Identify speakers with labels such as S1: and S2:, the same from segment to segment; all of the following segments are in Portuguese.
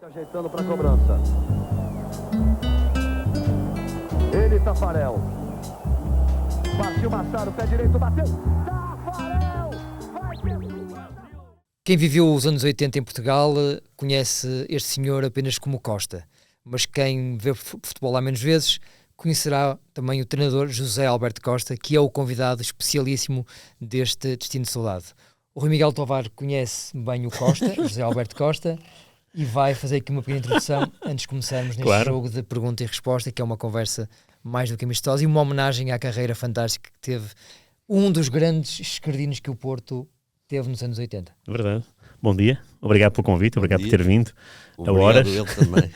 S1: Ajeitando para a cobrança. Ele, Tafarel. Partiu Machado, pé direito, bateu. Tafarel! Vai ter...
S2: Quem viveu os anos 80 em Portugal conhece este senhor apenas como Costa, mas quem vê futebol há menos vezes conhecerá também o treinador José Alberto Costa, que é o convidado especialíssimo deste Destino de Saudade. O Rui Miguel Tovar conhece bem o Costa, José Alberto Costa, e vai fazer aqui uma pequena introdução antes de começarmos neste jogo de pergunta e resposta, que é uma conversa mais do que amistosa e uma homenagem à carreira fantástica que teve um dos grandes esquerdinos que o Porto teve nos anos 80.
S3: Verdade. Bom dia, obrigado pelo convite, obrigado por ter vindo.
S4: Obrigado ele também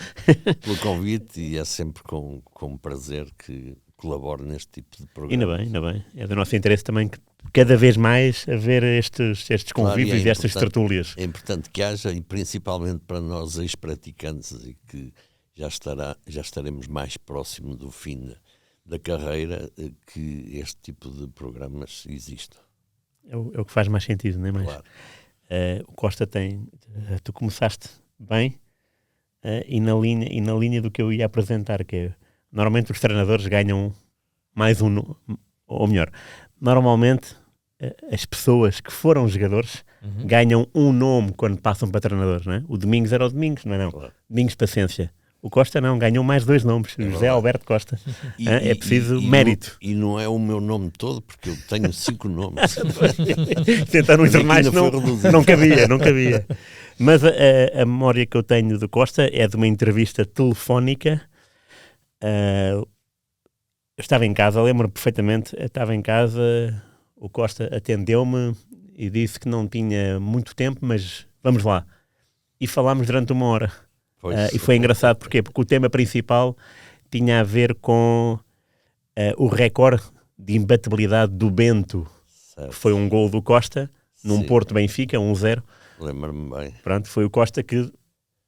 S4: pelo convite, e é sempre com prazer que colaboro neste tipo de programa.
S3: Ainda bem. É do nosso interesse também que cada vez mais haver estes convívios e estas tertúlias.
S4: É importante que haja, e principalmente para nós ex-praticantes, e que já estaremos mais próximo do fim da carreira, que este tipo de programas existam.
S3: É o que faz mais sentido, não é mais?
S4: Claro.
S3: O Costa tem... tu começaste bem e na linha do que eu ia apresentar, que é, normalmente os treinadores ganham mais ou melhor, normalmente as pessoas que foram jogadores ganham um nome quando passam para treinadores, não é? O Domingos era o Domingos, não é não? Claro. Domingos Paciência. O Costa não, ganhou mais 2 nomes, José Alberto Costa. É preciso mérito.
S4: E não é o meu nome todo, porque eu tenho 5 nomes.
S3: Tentar nos jornais não cabia. Mas a memória que eu tenho do Costa é de uma entrevista telefónica. Eu estava em casa, lembro-me perfeitamente, o Costa atendeu-me e disse que não tinha muito tempo, mas vamos lá. E falámos durante 1 hora. E foi engraçado, porquê? Porque o tema principal tinha a ver com o recorde de imbatibilidade do Bento, que foi um gol do Costa, num Porto Benfica, 1-0.
S4: Lembro-me bem.
S3: Pronto, foi o Costa que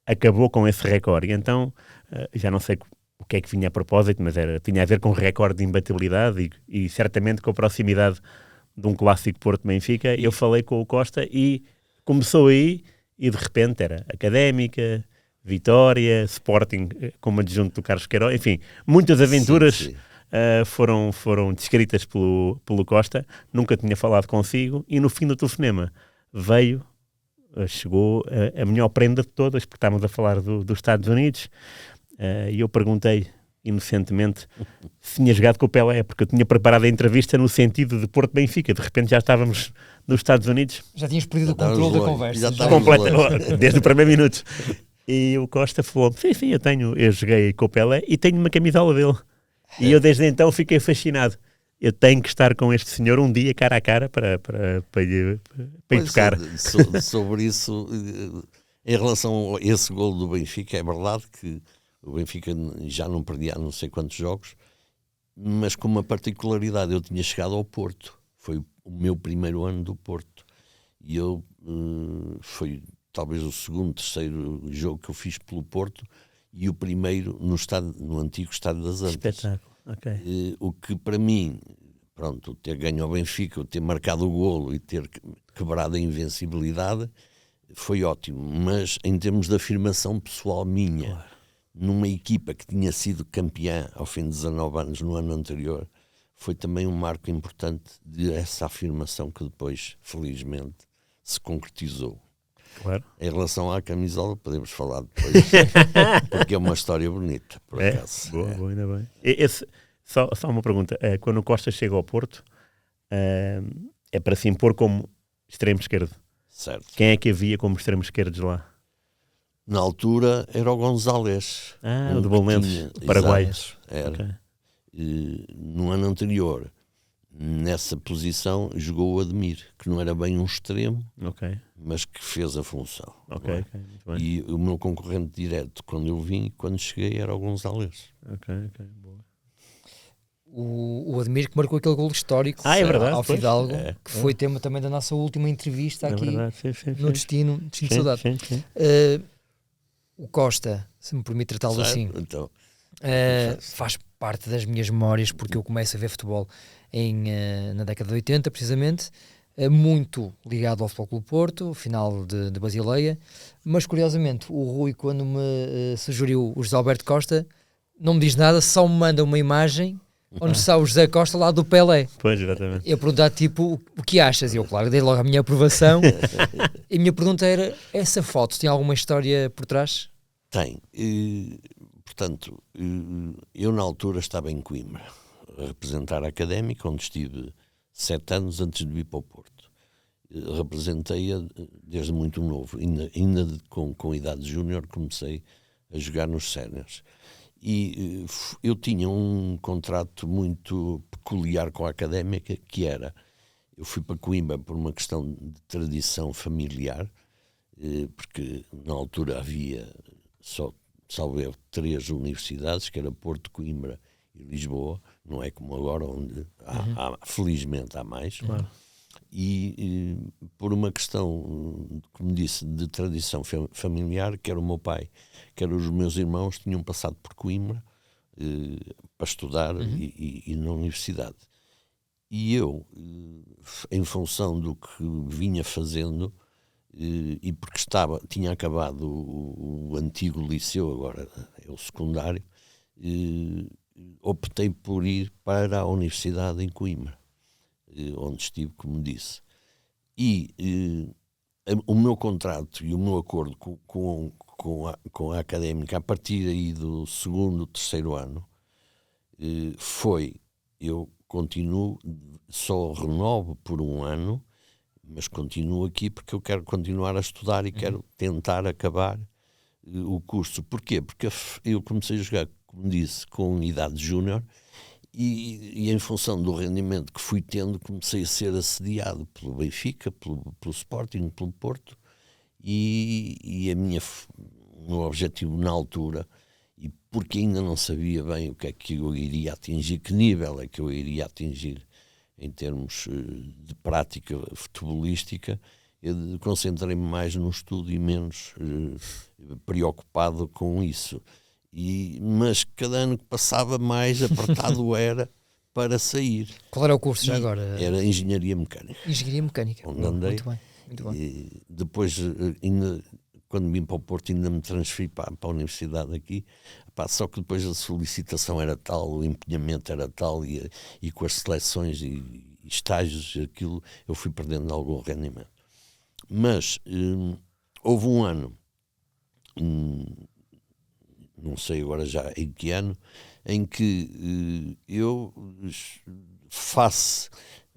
S3: acabou com esse recorde. E então, já não sei o que é que vinha a propósito, mas tinha a ver com o recorde de imbatibilidade e certamente com a proximidade de um clássico Porto-Benfica. Eu falei com o Costa e começou aí, e de repente era Académica, Vitória, Sporting como adjunto do Carlos Queiroz, enfim, muitas aventuras foram descritas pelo Costa. Nunca tinha falado consigo e no fim do telefonema chegou a melhor prenda de todas, porque estávamos a falar dos Estados Unidos, e eu perguntei inocentemente se tinha jogado com o Pelé, porque eu tinha preparado a entrevista no sentido de Porto-Benfica. De repente já estávamos nos Estados Unidos.
S2: Já tinhas perdido o controle da conversa.
S3: Desde o primeiro minuto. E o Costa falou: sim, eu joguei com o Pelé e tenho uma camisola dele. E eu desde então fiquei fascinado. Eu tenho que estar com este senhor um dia cara a cara para lhe tocar.
S4: Sobre isso, em relação a esse golo do Benfica, é verdade que o Benfica já não perdia há não sei quantos jogos, mas com uma particularidade: eu tinha chegado ao Porto. Foi o meu primeiro ano do Porto. E eu foi talvez o segundo, terceiro jogo que eu fiz pelo Porto, e o primeiro no antigo Estádio das Antas.
S3: Espetáculo, ok.
S4: O que para mim, pronto, ter ganho ao Benfica, o ter marcado o golo e ter quebrado a invencibilidade foi ótimo, mas em termos de afirmação pessoal minha, claro, numa equipa que tinha sido campeã ao fim de 19 anos no ano anterior, foi também um marco importante dessa afirmação que depois, felizmente, se concretizou.
S3: Claro.
S4: Em relação à camisola, podemos falar depois, porque é uma história bonita, por acaso.
S3: Boa, ainda bem. Só uma pergunta: quando o Costa chega ao Porto, é para se impor como extremo esquerdo.
S4: Certo.
S3: Quem é que havia como extremo esquerdos lá?
S4: Na altura era o González.
S3: O de Belenenses, Paraguai.
S4: Era.
S3: Okay.
S4: No ano anterior, nessa posição, jogou o Ademir, que não era bem um extremo, mas que fez a função.
S3: Okay, muito bem.
S4: E o meu concorrente direto, quando eu vim, quando cheguei, era o González.
S3: Ok, boa.
S2: O Ademir, que marcou aquele golo histórico ao Fidalgo, que foi tema também da nossa última entrevista aqui,
S3: verdade, sim.
S2: no Destino de Saudade.
S3: Sim.
S2: O Costa, se me permite tratá-lo assim,
S4: então,
S2: faz parte das minhas memórias, porque eu começo a ver futebol na década de 80, precisamente. muito ligado ao Futebol Clube Porto, final de Basileia, mas curiosamente o Rui, quando me sugeriu o José Alberto Costa, não me diz nada, só me manda uma imagem onde está o José Costa lá do Pelé.
S3: Pois, exatamente.
S2: Eu perguntar tipo, o que achas? E eu, claro, dei logo a minha aprovação. E a minha pergunta era, essa foto tem alguma história por trás?
S4: Tem. Portanto, eu na altura estava em Coimbra, a representar a Académica, onde estive 7 anos antes de vir para o Porto. Representei-a desde muito novo, ainda com idade júnior comecei a jogar nos séniores. E eu tinha um contrato muito peculiar com a Académica, que era, eu fui para Coimbra por uma questão de tradição familiar, porque na altura havia salvo 3 universidades, que era Porto, Coimbra e Lisboa, não é como agora, onde felizmente há mais.
S3: Claro.
S4: E por uma questão, como disse, de tradição familiar, quer o meu pai, quer os meus irmãos tinham passado por Coimbra para estudar e na universidade. E eu, em função do que vinha fazendo, e porque tinha acabado o antigo liceu, agora é o secundário, optei por ir para a Universidade em Coimbra, onde estive, como disse. E o meu contrato e o meu acordo com a Académica, a partir aí do 2º, 3º ano, foi, eu continuo, só renovo por 1 ano, mas continuo aqui porque eu quero continuar a estudar e quero tentar acabar o curso. Porquê? Porque eu comecei a jogar, como disse, com idade júnior, e em função do rendimento que fui tendo, comecei a ser assediado pelo Benfica, pelo Sporting, pelo Porto, e o meu objetivo na altura, e porque ainda não sabia bem o que é que eu iria atingir, que nível é que eu iria atingir em termos de prática futebolística, eu concentrei-me mais no estudo e menos preocupado com isso. Mas cada ano que passava, mais apertado era para sair.
S2: Qual era o curso já agora?
S4: Era Engenharia Mecânica.
S2: Engenharia Mecânica.
S4: Onde andei.
S2: Muito bem. Muito bem.
S4: E depois, ainda, quando vim para o Porto, ainda me transferi para a universidade aqui. Só que depois a solicitação era tal, o empenhamento era tal, e com as seleções e estágios, aquilo, eu fui perdendo algum rendimento. Mas houve um ano, não sei agora já em que ano, em que eu, face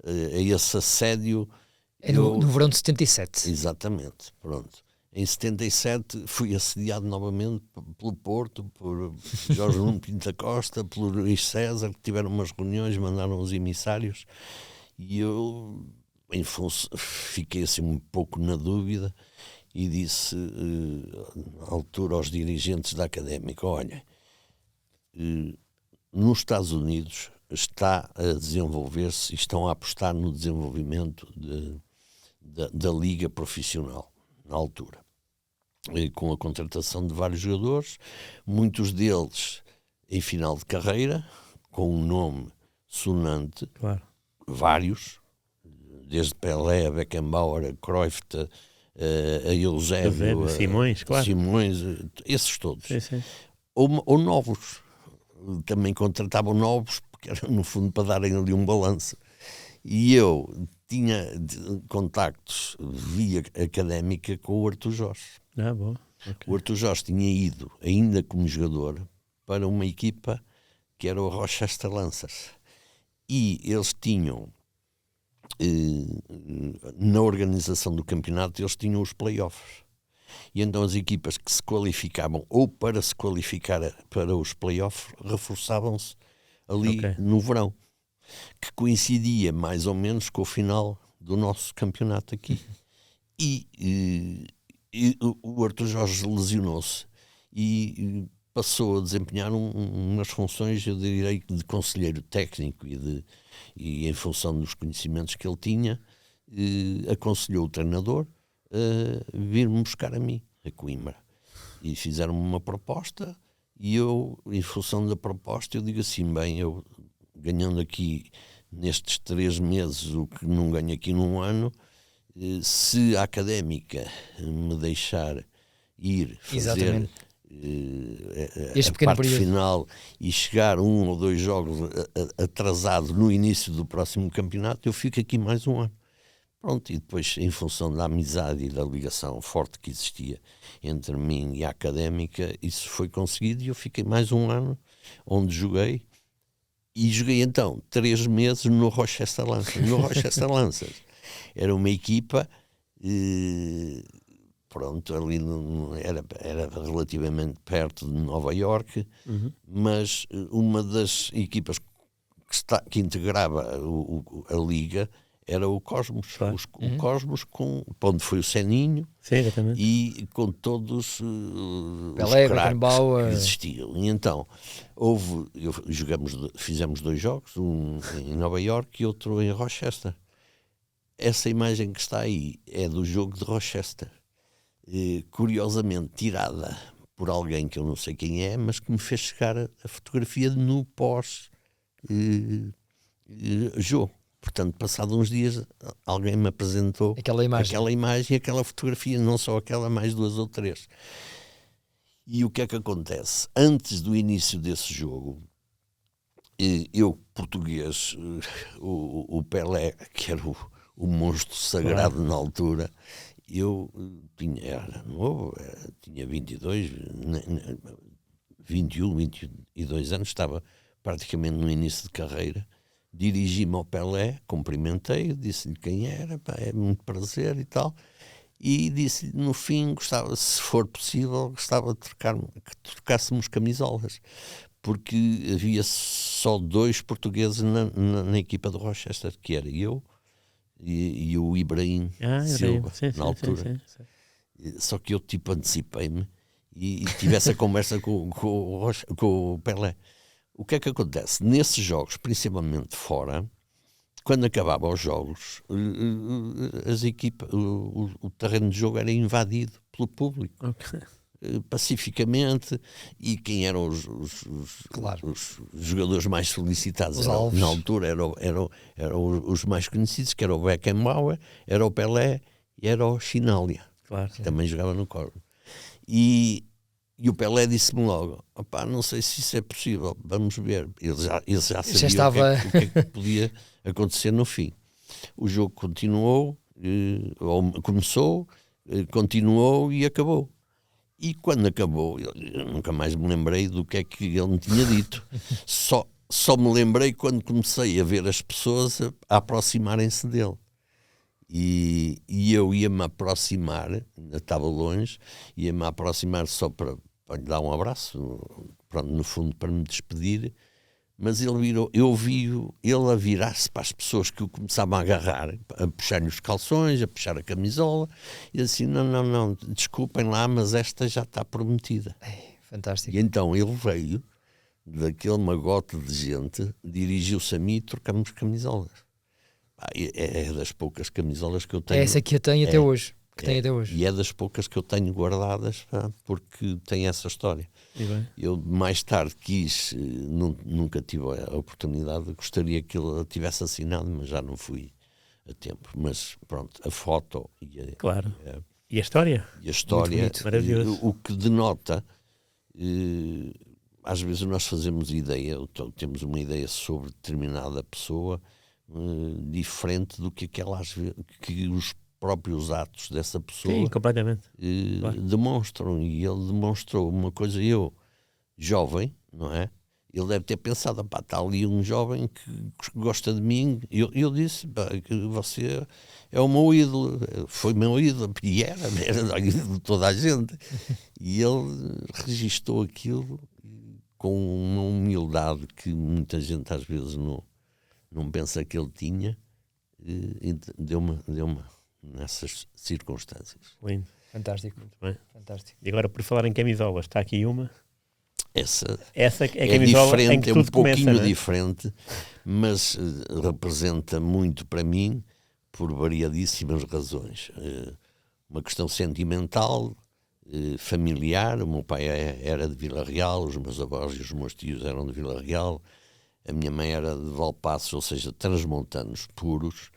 S4: a esse assédio...
S2: No verão de 77.
S4: Exatamente, pronto. Em 77 fui assediado novamente pelo Porto, por Jorge Nuno Pinto da Costa, pelo Luís César, que tiveram umas reuniões, mandaram os emissários, e eu fiquei assim um pouco na dúvida e disse na altura aos dirigentes da Académica: olha, nos Estados Unidos está a desenvolver-se e estão a apostar no desenvolvimento da liga profissional na altura, com a contratação de vários jogadores, muitos deles em final de carreira, com um nome sonante,
S3: claro.
S4: Vários, desde Pelé, a Beckenbauer, a Cruyff, a Eusébio,
S3: Simões, claro.
S4: Simões, esses todos.
S3: Sim, sim.
S4: Ou novos, também contratavam novos, porque era no fundo para darem ali um balanço. E eu tinha contactos via Académica com o Artur Jorge.
S3: Bom. Okay.
S4: O Artur Jorge tinha ido, ainda como jogador, para uma equipa que era o Rochester Lancers. E eles tinham, na organização do campeonato, eles tinham os play-offs. E então as equipas que se qualificavam, ou para se qualificar para os play-offs, reforçavam-se ali no verão, que coincidia mais ou menos com o final do nosso campeonato aqui. E o Artur Jorge lesionou-se e passou a desempenhar umas funções, eu diria, de conselheiro técnico, e em função dos conhecimentos que ele tinha, aconselhou o treinador a vir-me buscar a mim, a Coimbra. E fizeram-me uma proposta, e eu, em função da proposta, eu digo assim: bem, eu ganhando aqui nestes 3 meses o que não ganho aqui num ano, se a Académica me deixar ir fazer a parte
S2: período
S4: final e chegar 1 ou 2 jogos atrasado no início do próximo campeonato, eu fico aqui mais um ano. Pronto, e depois, em função da amizade e da ligação forte que existia entre mim e a Académica, isso foi conseguido e eu fiquei mais um ano onde joguei. E joguei então 3 meses no Rochester Lancers. No Rochester Lancers era uma equipa, pronto, ali era relativamente perto de Nova Iorque, mas uma das equipas que integrava a liga era o Cosmos.
S3: Claro.
S4: O Cosmos, onde foi o Seninho.
S3: Sim, exatamente.
S4: E com todos
S2: Pelé,
S4: os craques
S2: Beckenbauer.
S4: que existiam. E então, fizemos 2 jogos, um em Nova Iorque e outro em Rochester. Essa imagem que está aí é do jogo de Rochester. Curiosamente tirada por alguém que eu não sei quem é, mas que me fez chegar a fotografia no pós-jogo. Portanto, passados uns dias, alguém me apresentou
S2: aquela imagem
S4: e aquela fotografia, não só aquela, mais 2 ou 3. E o que é que acontece? Antes do início desse jogo, eu, português, o Pelé, que era o monstro sagrado na altura, eu era novo, tinha 22, 21, 22 anos, estava praticamente no início de carreira. Dirigi-me ao Pelé, cumprimentei, disse-lhe quem era, é muito prazer e tal, e disse no fim, gostava, se for possível, gostava de que trocássemos camisolas, porque havia só 2 portugueses na equipa do Rochester, que era eu e o Ibrahim Silva, na altura. Sim. Só que eu antecipei-me e tive essa conversa com o Pelé. O que é que acontece? Nesses jogos, principalmente fora, quando acabavam os jogos, as equipas, o terreno de jogo era invadido pelo público, pacificamente, e quem eram os jogadores mais solicitados na altura eram os mais conhecidos, que era o Beckenbauer, era o Pelé e era o Chinaglia, que também jogava no Corvo. E o Pelé disse-me logo, não sei se isso é possível, vamos ver. Ele já sabia o que é que podia acontecer no fim. O jogo continuou, começou, continuou e acabou. E quando acabou, eu nunca mais me lembrei do que é que ele me tinha dito. Só me lembrei quando comecei a ver as pessoas a aproximarem-se dele. E eu ia-me aproximar, ainda estava longe, ia-me aproximar só para lhe dar um abraço, pronto, no fundo para me despedir, mas eu vi ele a virar-se para as pessoas que o começavam a agarrar, a puxar-lhe os calções, a puxar a camisola, e assim, não, desculpem lá, mas esta já está prometida.
S2: Fantástico.
S4: E então ele veio, daquele magote de gente, dirigiu-se a mim e trocamos camisolas. É das poucas camisolas que eu tenho.
S2: É essa que eu tenho até hoje.
S4: E é das poucas que eu tenho guardadas, porque tem essa história. Eu mais tarde nunca tive a oportunidade, gostaria que ele tivesse assinado, mas já não fui a tempo. Mas pronto, a foto e
S3: a história?
S4: E a história,
S3: muito maravilhoso.
S4: O que denota, às vezes nós fazemos ideia, temos uma ideia sobre determinada pessoa, diferente do que que os próprios atos dessa pessoa.
S3: Sim, completamente.
S4: Demonstram, e ele demonstrou uma coisa, eu, jovem, não é? Ele deve ter pensado, está ali um jovem que gosta de mim. Eu disse, que você é o meu ídolo, foi meu ídolo, e era ídolo de toda a gente. E ele registou aquilo com uma humildade que muita gente às vezes não pensa que ele tinha, e deu-me nessas circunstâncias.
S3: Lindo.
S2: Fantástico.
S3: Muito bem.
S2: Fantástico.
S3: E agora, por falar em camisolas, está aqui uma.
S4: Essa
S3: é a camisola
S4: diferente,
S3: em que
S4: é
S3: tudo
S4: um pouquinho
S3: começa,
S4: diferente, mas representa muito para mim por variadíssimas razões. Uma questão sentimental, familiar. O meu pai era de Vila Real, os meus avós e os meus tios eram de Vila Real. A minha mãe era de Valpassos, ou seja, transmontanos puros,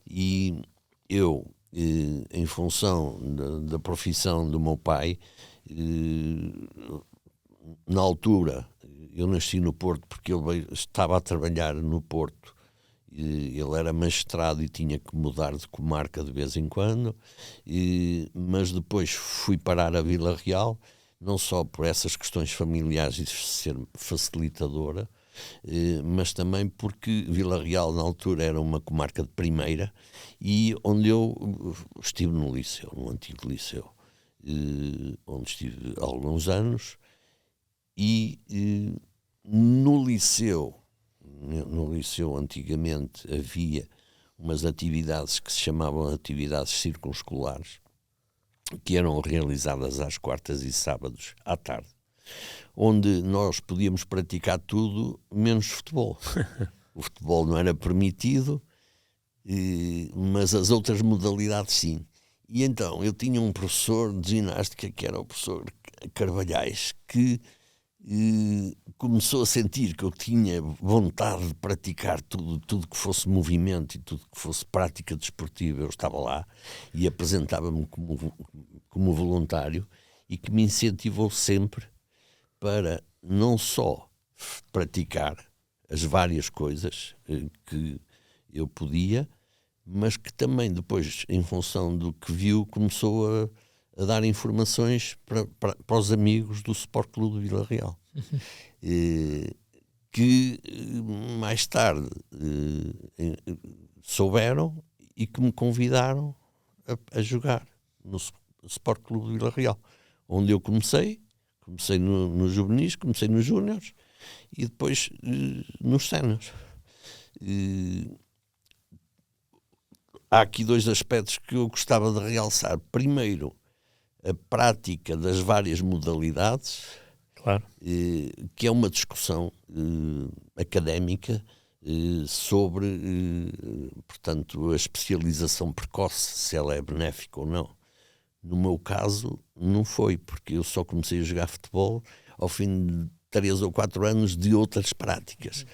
S4: e eu, em função da profissão do meu pai, na altura, eu nasci no Porto porque ele estava a trabalhar no Porto. Ele era magistrado e tinha que mudar de comarca de vez em quando, mas depois fui parar a Vila Real, não só por essas questões familiares e de ser facilitadora, mas também porque Vila Real na altura era uma comarca de primeira e onde eu estive no liceu, no antigo liceu, onde estive há alguns anos, e no liceu antigamente havia umas atividades que se chamavam atividades circunscolares, que eram realizadas às quartas e sábados à tarde, onde nós podíamos praticar tudo menos futebol. O futebol não era permitido, mas as outras modalidades sim. E então eu tinha um professor de ginástica, que era o professor Carvalhais, que começou a sentir que eu tinha vontade de praticar tudo que fosse movimento e tudo que fosse prática desportiva. Eu estava lá e apresentava-me como voluntário, e que me incentivou sempre para não só praticar as várias coisas que eu podia, mas que também depois, em função do que viu, começou a dar informações para os amigos do Sport Clube de Vila Real, que mais tarde souberam e que me convidaram a jogar no Sport Clube de Vila Real, onde eu comecei nos juvenis, comecei nos júniores e depois nos séniores. Há aqui dois aspectos que eu gostava de realçar. Primeiro, a prática das várias modalidades,
S3: claro,
S4: que é uma discussão académica sobre, portanto, a especialização precoce, se ela é benéfica ou não. No meu caso, não foi, porque eu só comecei a jogar futebol ao fim de 3 ou 4 anos de outras práticas.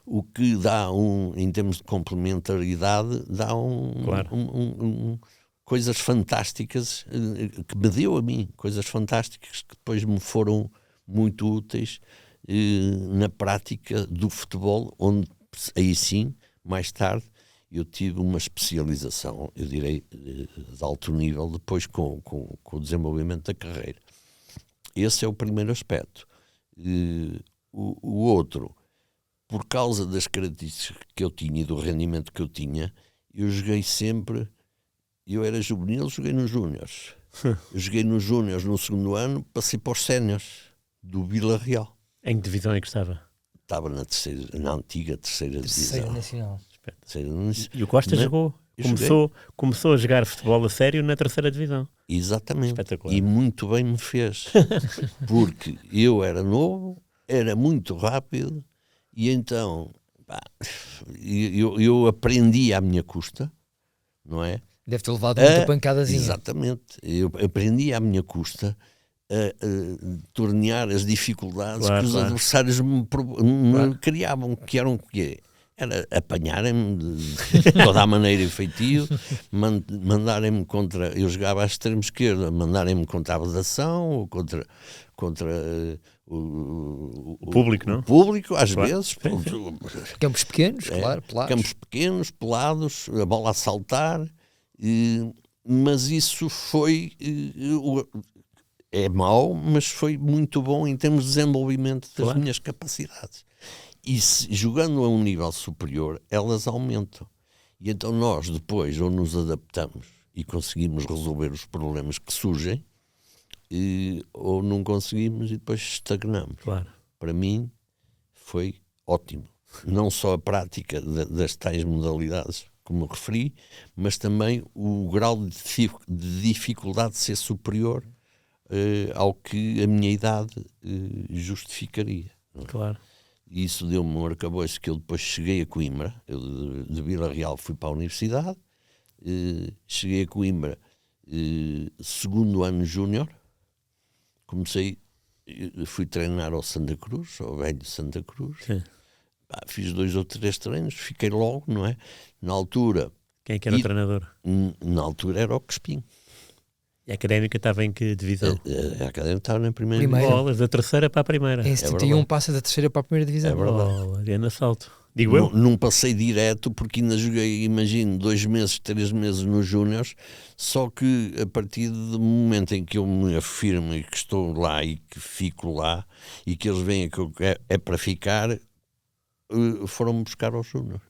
S4: O que dá em termos de complementaridade, dá coisas fantásticas, que me deu a mim, coisas fantásticas que depois me foram muito úteis na prática do futebol, onde aí sim, mais tarde, eu tive uma especialização, eu direi, de alto nível, depois com o desenvolvimento da carreira. Esse é o primeiro aspecto. O outro, por causa das características que eu tinha e do rendimento que eu tinha, eu joguei sempre. Eu era juvenil, joguei nos júniores. Eu joguei nos júniores no segundo ano, passei para os séniores do Vila Real.
S3: Em que divisão é que estava?
S4: Estava na antiga terceira divisão.
S2: Nacional.
S3: E o Costa começou a jogar futebol a sério na terceira divisão.
S4: Exatamente.
S3: Espetacular.
S4: E muito bem me fez. Porque eu era novo, era muito rápido, e então eu aprendi à minha custa, não é?
S2: Deve ter levado muita pancadazinha.
S4: Exatamente. Eu aprendi à minha custa a tornear as dificuldades que os adversários me criavam, que eram o quê? Era apanharem-me de toda a maneira e feitio, mandarem-me contra... Eu jogava à extrema esquerda, mandarem-me contra a vedação, ou contra o
S3: público, não?
S4: O público, às vezes.
S2: Campos pequenos, claro, pelados.
S4: Campos pequenos, pelados, a bola a saltar, mas isso foi... é mau, mas foi muito bom em termos de desenvolvimento das minhas capacidades. E jogando a um nível superior, elas aumentam. E então nós depois ou nos adaptamos e conseguimos resolver os problemas que surgem, ou não conseguimos e depois estagnamos.
S3: Claro.
S4: Para mim foi ótimo. Não só a prática das tais modalidades, como referi, mas também o grau de dificuldade de ser superior ao que a minha idade justificaria.
S3: Claro.
S4: E isso deu-me um arcabouço que eu depois cheguei a Coimbra. Eu de Vila Real fui para a universidade, cheguei a Coimbra segundo ano júnior, fui treinar ao Santa Cruz, ao velho Santa Cruz.
S3: Sim.
S4: fiz 2 ou 3 treinos, fiquei logo, não é? Na altura...
S3: Quem é que era o treinador?
S4: Na altura era o Crespim.
S3: E a Académica estava em que divisão?
S4: A Académica estava na primeira
S3: Bolas, da terceira para a primeira.
S2: Em 71 passa da terceira para a primeira divisão.
S4: É verdade.
S3: Grande salto. Digo eu?
S4: Não passei direto, porque ainda joguei, imagino, 2 meses, 3 meses nos Júniors, só que a partir do momento em que eu me afirmo e que estou lá e que fico lá, e que eles veem que é para ficar, foram-me buscar aos Júniors.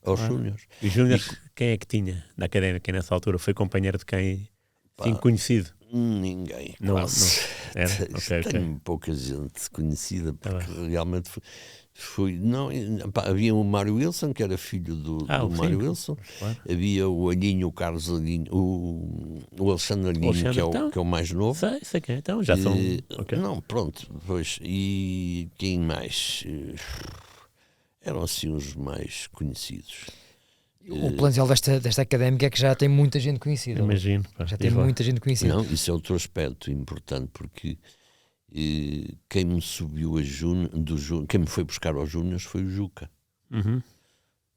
S3: E os Júniors, quem é que tinha na Académica nessa altura? Foi companheiro de quem? Sim, conhecido?
S4: Ninguém,
S3: Não,
S4: quase.
S3: não. Era? Okay,
S4: Tenho pouca gente conhecida, porque realmente fui. Não, havia o Mário Wilson, que era filho do Mário Wilson.
S3: Claro.
S4: Havia o Alinho, o Carlos Alinho, o Alexandre Alinho, que é o mais novo.
S3: Sei quem é, então já são.
S4: Não, pronto, pois. E quem mais? Eram assim os mais conhecidos.
S2: O plantel desta Académica é que já tem muita gente conhecida.
S3: Imagino.
S2: Já tem muita gente conhecida.
S4: Não, isso é outro aspecto importante, porque quem me subiu quem me foi buscar aos Júniors foi o Juca,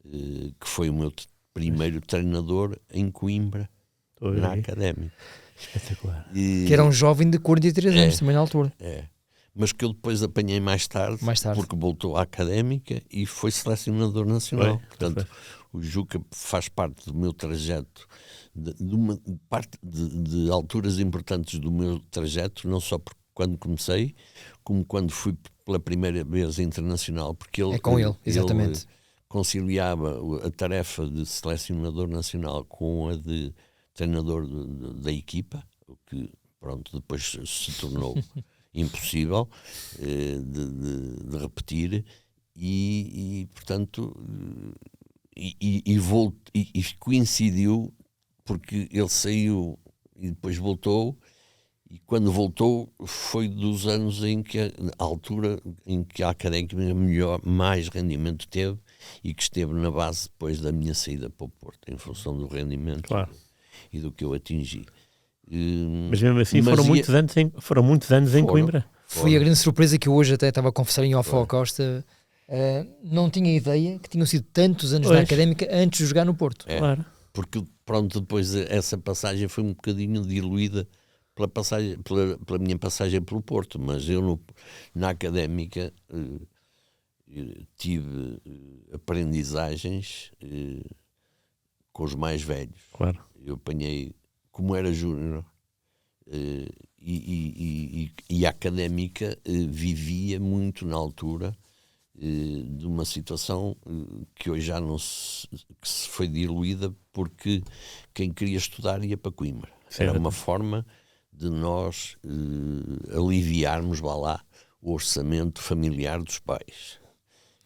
S4: que foi o meu primeiro treinador em Coimbra, na Académica.
S3: Espetacular.
S2: Que era um jovem de 43 anos também na altura.
S4: Mas que eu depois apanhei mais tarde, porque voltou à Académica e foi selecionador nacional. Portanto, o Juca faz parte do meu trajeto, de uma parte de alturas importantes do meu trajeto, não só quando comecei, como quando fui pela primeira vez internacional, porque ele, exatamente. Ele conciliava a tarefa de selecionador nacional com a de treinador da equipa, o que, pronto, depois se tornou impossível de repetir, e portanto, e coincidiu, porque ele saiu e depois voltou, e quando voltou foi dos anos em que, a altura em que a Académica mais rendimento teve, e que esteve na base depois da minha saída para o Porto, em função do rendimento e do que eu atingi.
S3: Mas mesmo assim foram muitos anos em Coimbra.
S2: Foi a grande surpresa que eu hoje até estava a confessar em off ao Costa. Não tinha ideia que tinham sido tantos anos na Académica antes de jogar no Porto.
S3: Claro.
S4: Porque pronto, depois essa passagem foi um bocadinho diluída pela minha passagem pelo Porto, mas eu na Académica tive aprendizagens com os mais velhos.
S3: Claro.
S4: Eu apanhei, como era júnior, e a Académica vivia muito na altura de uma situação que hoje já que se foi diluída, porque quem queria estudar ia para Coimbra.
S3: Certo.
S4: Era uma forma de nós aliviarmos, lá, o orçamento familiar dos pais.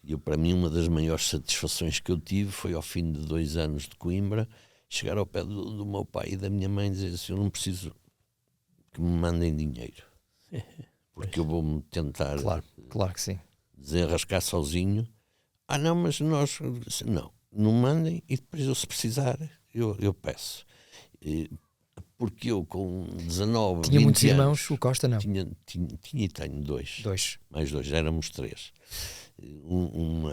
S4: E para mim, uma das maiores satisfações que eu tive foi, ao fim de 2 anos de Coimbra, chegar ao pé do meu pai e da minha mãe e dizer assim: eu não preciso que me mandem dinheiro, porque eu vou-me tentar
S2: claro que sim.
S4: desenrascar sozinho. Não, mas nós não mandem, e depois eu, se precisar, eu peço. Porque eu com 19,
S2: tinha
S4: 20
S2: muitos
S4: anos,
S2: irmãos, o Costa não.
S4: Tinha e tenho 2. Mais 2, éramos 3.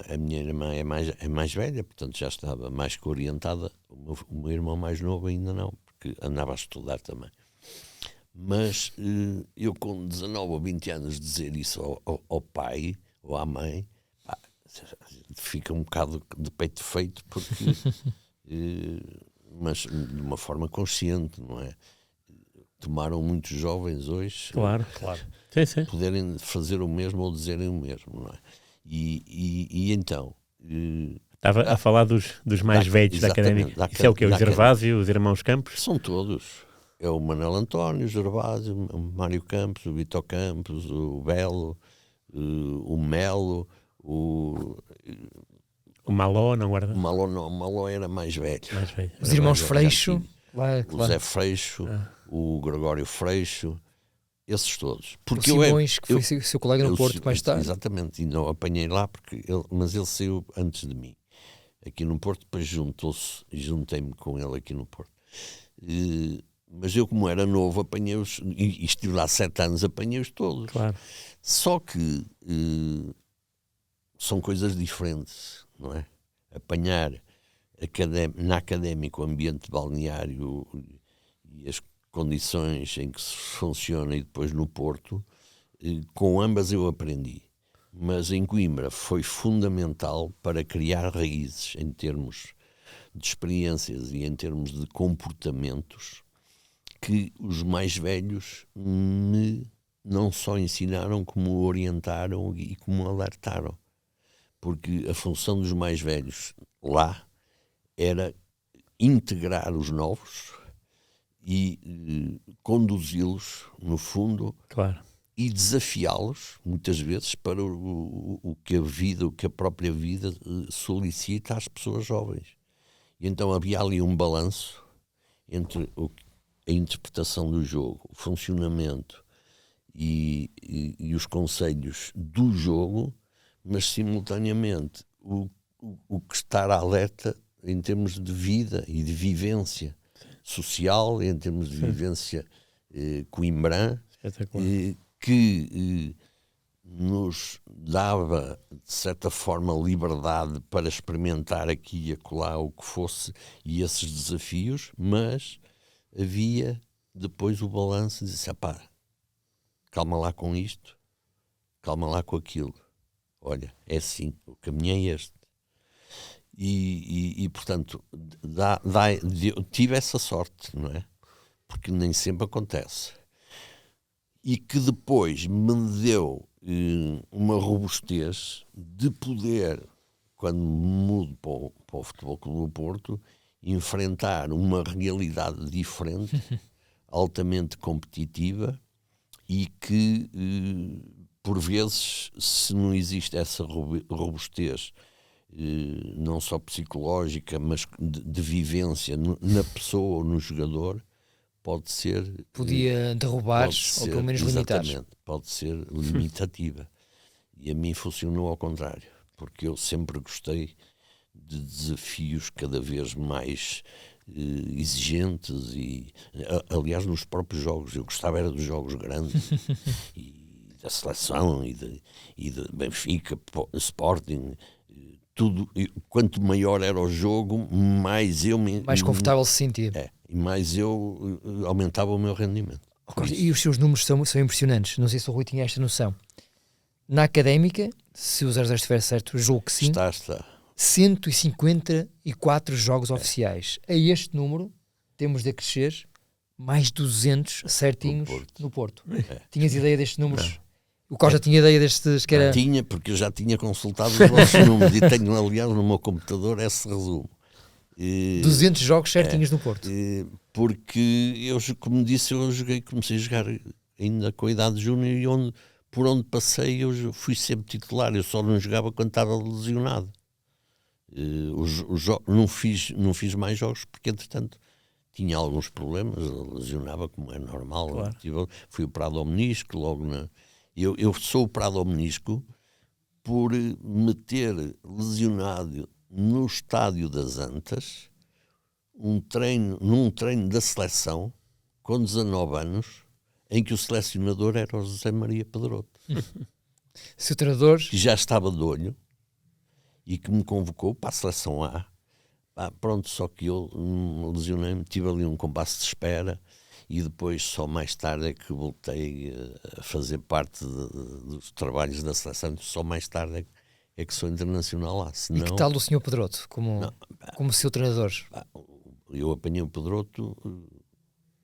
S4: A minha irmã é mais velha, portanto já estava mais que orientada. O meu irmão mais novo ainda não, porque andava a estudar também. Mas eu com 19 ou 20 anos dizer isso ao pai ou à mãe, fica um bocado de peito feito, porque mas de uma forma consciente, não é? Tomaram muitos jovens hoje
S3: claro. Sim.
S4: poderem fazer o mesmo ou dizerem o mesmo, não é? E então
S3: estava a falar dos mais velhos da Académica. Isso é o quê? O Gervásio, os irmãos Campos?
S4: São todos. É o Manuel António, o Gervásio, o Mário Campos, o Vitor Campos, o Belo, o Melo, o
S3: Maló, não guarda?
S4: O Maló era mais velho.
S2: Os irmãos Freixo.
S4: O Zé Freixo, o Gregório Freixo, esses todos. Porque
S2: o Simões, que foi seu colega no Porto mais tarde.
S4: Exatamente, e não apanhei lá, mas ele saiu antes de mim. Aqui no Porto, depois juntou-se e juntei-me com ele aqui no Porto. Mas eu, como era novo, apanhei-os, e estive lá 7 anos, apanhei-os todos.
S3: Claro.
S4: Só que são coisas diferentes, não é? Apanhar na Académica o ambiente balneário e as condições em que se funciona, e depois no Porto, com ambas eu aprendi. Mas em Coimbra foi fundamental para criar raízes em termos de experiências e em termos de comportamentos que os mais velhos me não só ensinaram, como orientaram e como alertaram. Porque a função dos mais velhos lá era integrar os novos e conduzi-los, no fundo,
S3: Claro.
S4: e desafiá-los, muitas vezes, para o que a própria vida solicita às pessoas jovens. E então havia ali um balanço entre a interpretação do jogo, o funcionamento e os conselhos do jogo, mas simultaneamente o que estar alerta em termos de vida e de vivência social, em termos de vivência coimbrã, que nos dava, de certa forma, liberdade para experimentar aqui e acolá o que fosse e esses desafios, mas havia depois o balanço de dizer, calma lá com isto, calma lá com aquilo. Olha, é assim, o caminho é este. E portanto, eu tive essa sorte, não é? Porque nem sempre acontece. E que depois me deu uma robustez de poder, quando mudo para o Futebol Clube do Porto, enfrentar uma realidade diferente, altamente competitiva, e que, por vezes, se não existe essa robustez, não só psicológica, mas de vivência na pessoa ou no jogador,
S2: podia derrubar ou pelo menos limitar.
S4: Exatamente, pode ser limitativa. E a mim funcionou ao contrário, porque eu sempre gostei de desafios cada vez mais exigentes e, aliás, nos próprios jogos. Eu gostava era dos jogos grandes e da seleção e de Benfica, Sporting, tudo. Quanto maior era o jogo, mais eu
S2: mais confortável se sentia.
S4: E mais eu aumentava o meu rendimento.
S2: E os seus números são impressionantes. Não sei se o Rui tinha esta noção. Na Académica, se o 00 estiver certo, julgo que sim.
S4: Está.
S2: 154 jogos oficiais. A este número temos de crescer mais 200 certinhos no Porto. Tinhas ideia destes números? O Costa tinha ideia destes que era...
S4: Tinha, porque eu já tinha consultado os vossos números e tenho, aliás, no meu computador esse resumo.
S2: 200 jogos certinhos no Porto.
S4: Porque eu, como disse, comecei a jogar ainda com a idade júnior e por onde passei eu fui sempre titular. Eu só não jogava quando estava lesionado. Não fiz mais jogos porque, entretanto, tinha alguns problemas, lesionava, como é normal. Claro. Fui operado ao menisco logo na... Eu sou operado ao menisco por me ter lesionado no Estádio das Antas, num treino da seleção, com 19 anos, em que o selecionador era o José Maria Pedroto.
S2: Seu treinador...
S4: Que já estava de olho e que me convocou para a seleção A. Pronto, só que eu lesionei-me, tive ali um compasso de espera e depois só mais tarde é que voltei a fazer parte dos trabalhos da seleção. Só mais tarde é que sou internacional lá. Senão...
S2: E que tal o Sr. Pedroto, como seu treinador?
S4: Eu apanhei o Pedroto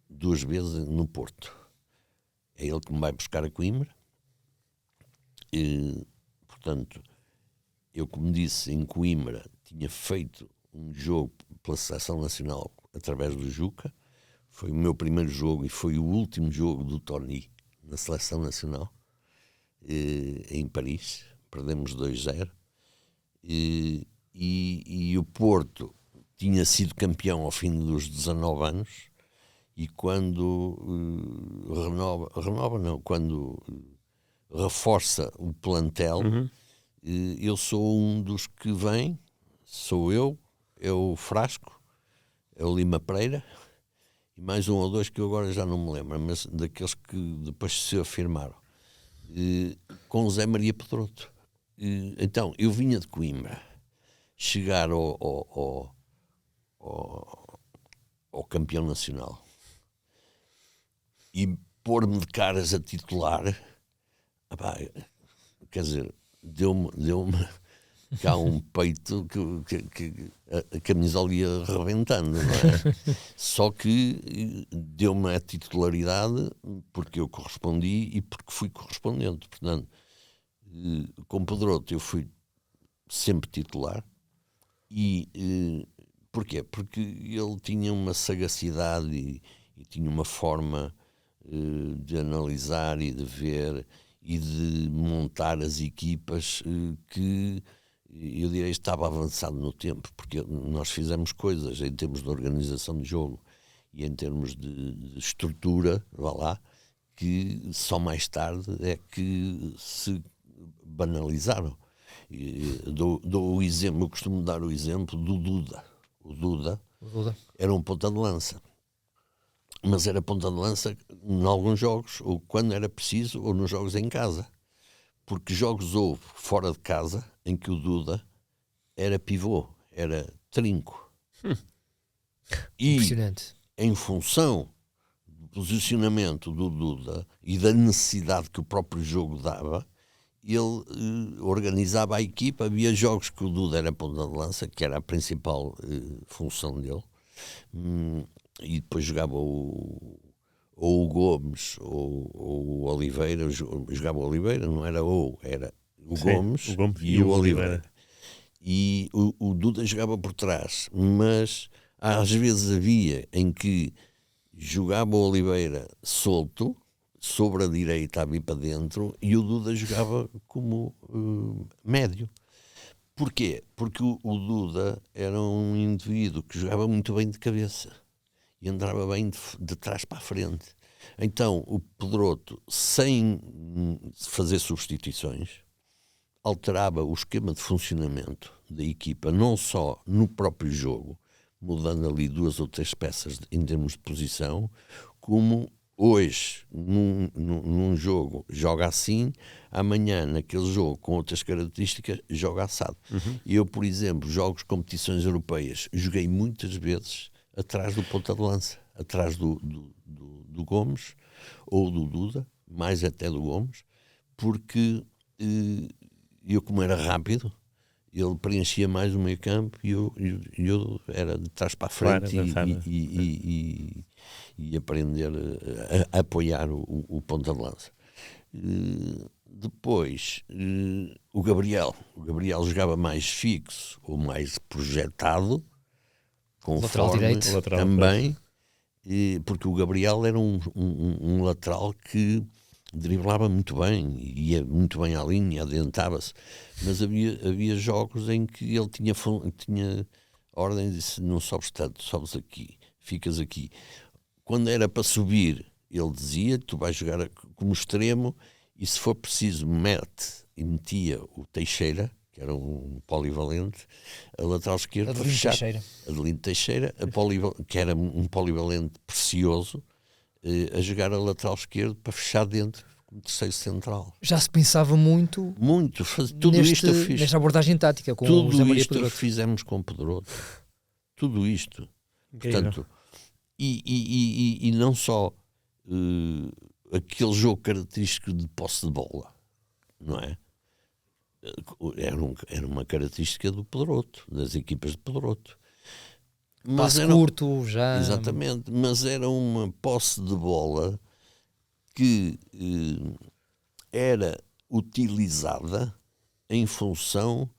S4: 2 vezes no Porto. É ele que me vai buscar a Coimbra. E, portanto, eu, como disse, em Coimbra tinha feito um jogo pela Seleção Nacional através do Juca. Foi o meu primeiro jogo e foi o último jogo do Tony na Seleção Nacional, em Paris. Perdemos 2-0. E o Porto tinha sido campeão ao fim dos 19 anos e quando quando reforça o plantel, eu sou um dos que vem, sou eu, é o Frasco, é o Lima Pereira e mais um ou dois que eu agora já não me lembro, mas daqueles que depois se afirmaram, com o Zé Maria Pedroto. então, eu vinha de Coimbra, chegar ao campeão nacional e pôr-me de caras a titular, quer dizer, deu-me cá um peito que a camisola ia rebentando, não é? Só que deu-me a titularidade porque eu correspondi e porque fui correspondente. Portanto, com Pedroto eu fui sempre titular. E porquê? Porque ele tinha uma sagacidade e tinha uma forma de analisar e de ver e de montar as equipas que eu diria estava avançado no tempo, porque nós fizemos coisas em termos de organização de jogo e em termos de estrutura, vá lá, que só mais tarde é que se banalizaram. Dou o exemplo, eu costumo dar o exemplo do Duda. O Duda era um ponta de lança, mas era ponta de lança em alguns jogos, ou quando era preciso, ou nos jogos em casa. Porque jogos houve fora de casa em que o Duda era pivô, era trinco. E
S2: Impressionante.
S4: em função do posicionamento do Duda e da necessidade que o próprio jogo dava, ele organizava a equipa. Havia jogos que o Duda era ponta de lança, que era a principal função dele, e depois jogava ou o Gomes ou o Oliveira. Jogava o Oliveira, não era era o Gomes e o Oliveira. E o Duda jogava por trás, mas às vezes havia em que jogava o Oliveira solto, sobre a direita a vir para dentro, e o Duda jogava como médio. Porquê? Porque o Duda era um indivíduo que jogava muito bem de cabeça e andava bem de trás para a frente. Então o Pedroto, sem fazer substituições, alterava o esquema de funcionamento da equipa, não só no próprio jogo, mudando ali 2 ou 3 peças em termos de posição, como hoje, num jogo, joga assim, amanhã, naquele jogo, com outras características, joga assado. E eu, por exemplo, jogos, competições europeias, joguei muitas vezes atrás do ponta de lança, atrás do Gomes, ou do Duda, mais até do Gomes, porque eu, como era rápido, ele preenchia mais o meio campo e eu era de trás para a frente, claro, e aprender a apoiar o ponta de lança. Depois, o Gabriel jogava mais fixo ou mais projetado, conforme
S2: lateral
S4: também, porque o Gabriel era um lateral que driblava muito bem, ia muito bem à linha, adiantava-se, mas havia jogos em que ele tinha ordem e disse: não sobes tanto, sobes aqui, ficas aqui. Quando era para subir, ele dizia: tu vais jogar como extremo, e se for preciso metia o Teixeira, que era um polivalente, a lateral esquerda, Adelino Teixeira, que era um polivalente precioso, a jogar a lateral esquerdo para fechar dentro como terceiro central.
S2: Já se pensava muito
S4: tudo isto eu fiz.
S2: Nesta abordagem tática com
S4: tudo
S2: o José Maria
S4: isto
S2: Pedroto.
S4: Fizemos com Pedroto. Tudo isto. Portanto, e não só aquele jogo característico de posse de bola, não é? Era uma característica do Pedroto, das equipas de Pedroto.
S2: Passe curto, já.
S4: Exatamente, mas era uma posse de bola que era utilizada em função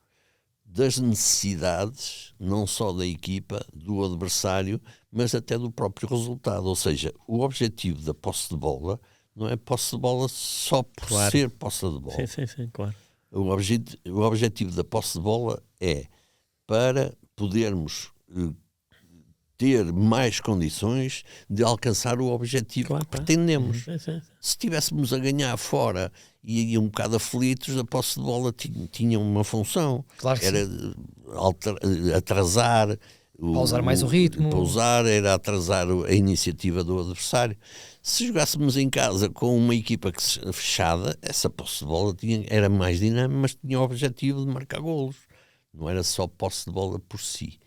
S4: das necessidades, não só da equipa, do adversário, mas até do próprio resultado. Ou seja, o objetivo da posse de bola não é posse de bola só por ser posse de bola.
S3: Sim, claro.
S4: O objetivo da posse de bola é para podermos ter mais condições de alcançar o objetivo que pretendemos. Se estivéssemos a ganhar fora e um bocado aflitos, a posse de bola tinha uma função.
S2: Claro que
S4: era atrasar,
S2: Pausar mais o ritmo.
S4: Pausar era atrasar a iniciativa do adversário. Se jogássemos em casa com uma equipa fechada, essa posse de bola era mais dinâmica, mas tinha o objetivo de marcar golos. Não era só posse de bola por si.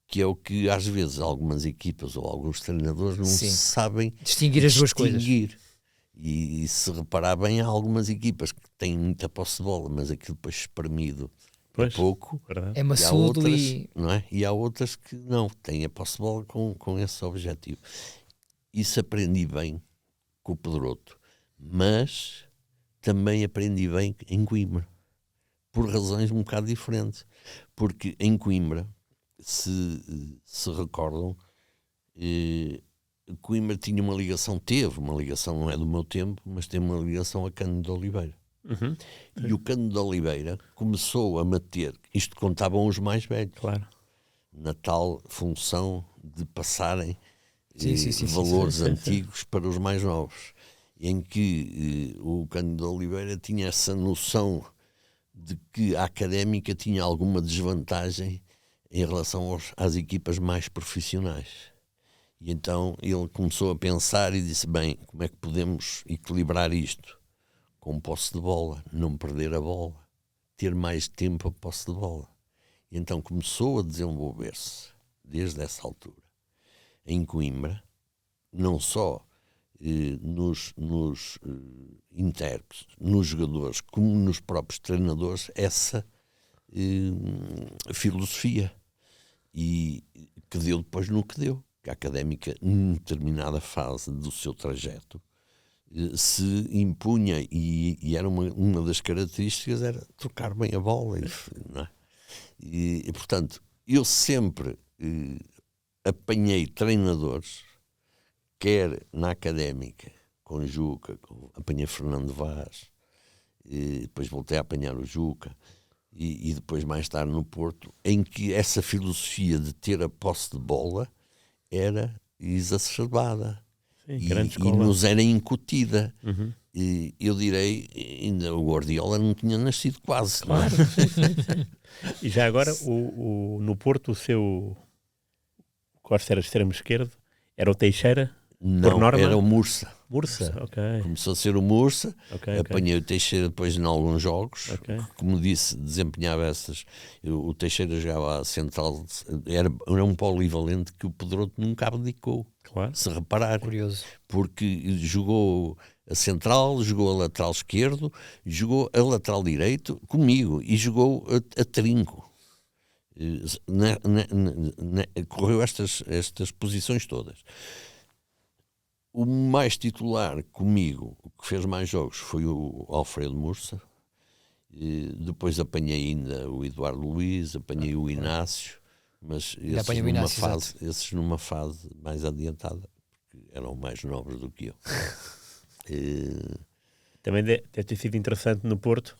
S4: Que é o que às vezes algumas equipas ou alguns treinadores não sabem
S2: distinguir as duas coisas.
S4: E se reparar bem, há algumas equipas que têm muita posse de bola, mas aquilo depois espremido é pouco.
S2: É maçudo
S4: não é? E há outras que não, têm a posse de bola com esse objetivo. Isso aprendi bem com o Pedroto, mas também aprendi bem em Coimbra, por razões um bocado diferentes. Porque em Coimbra, se recordam, Coimbra tinha teve uma ligação, não é do meu tempo, mas tem uma ligação a Cândido de Oliveira. E o Cândido de Oliveira começou a meter, isto contavam os mais velhos,
S3: claro,
S4: na tal função de passarem valores antigos para os mais novos, em que o Cândido de Oliveira tinha essa noção de que a Académica tinha alguma desvantagem em relação às equipas mais profissionais. E então ele começou a pensar e disse, bem, como é que podemos equilibrar isto? Com posse de bola, não perder a bola, ter mais tempo a posse de bola. E então começou a desenvolver-se, desde essa altura, em Coimbra, não só nos intérpretes, nos jogadores, como nos próprios treinadores, essa filosofia. E que deu depois no que deu. Que a Académica, em determinada fase do seu trajeto, se impunha, e era uma das características, era trocar bem a bola. Não é? E, portanto, eu sempre apanhei treinadores, quer na Académica, com Juca, apanhei Fernando Vaz, e depois voltei a apanhar o Juca, e depois mais tarde no Porto, em que essa filosofia de ter a posse de bola era exacerbada. E nos era incutida. E eu direi, ainda o Guardiola não tinha nascido quase.
S3: Claro, sim. E já agora, no Porto, o seu Costa era extremo esquerdo, era o Teixeira?
S4: Não,
S3: por norma?
S4: Era o Mursa.
S3: Mursa, ok.
S4: Começou a ser o Mursa,
S3: okay.
S4: Apanhei o Teixeira depois em alguns jogos, como disse, desempenhava essas. O Teixeira jogava a central, era um polivalente que o Pedroto nunca abdicou,
S3: claro.
S4: Se reparar.
S2: Curioso.
S4: Porque jogou a central, jogou a lateral esquerdo, jogou a lateral direito comigo e jogou a trinco. Correu estas posições todas. O mais titular comigo, o que fez mais jogos, foi o Alfredo Mursa. Depois apanhei ainda o Eduardo Luiz, apanhei o Inácio, mas esses numa fase mais adiantada, porque eram mais novos do que eu.
S3: Também deve ter sido interessante no Porto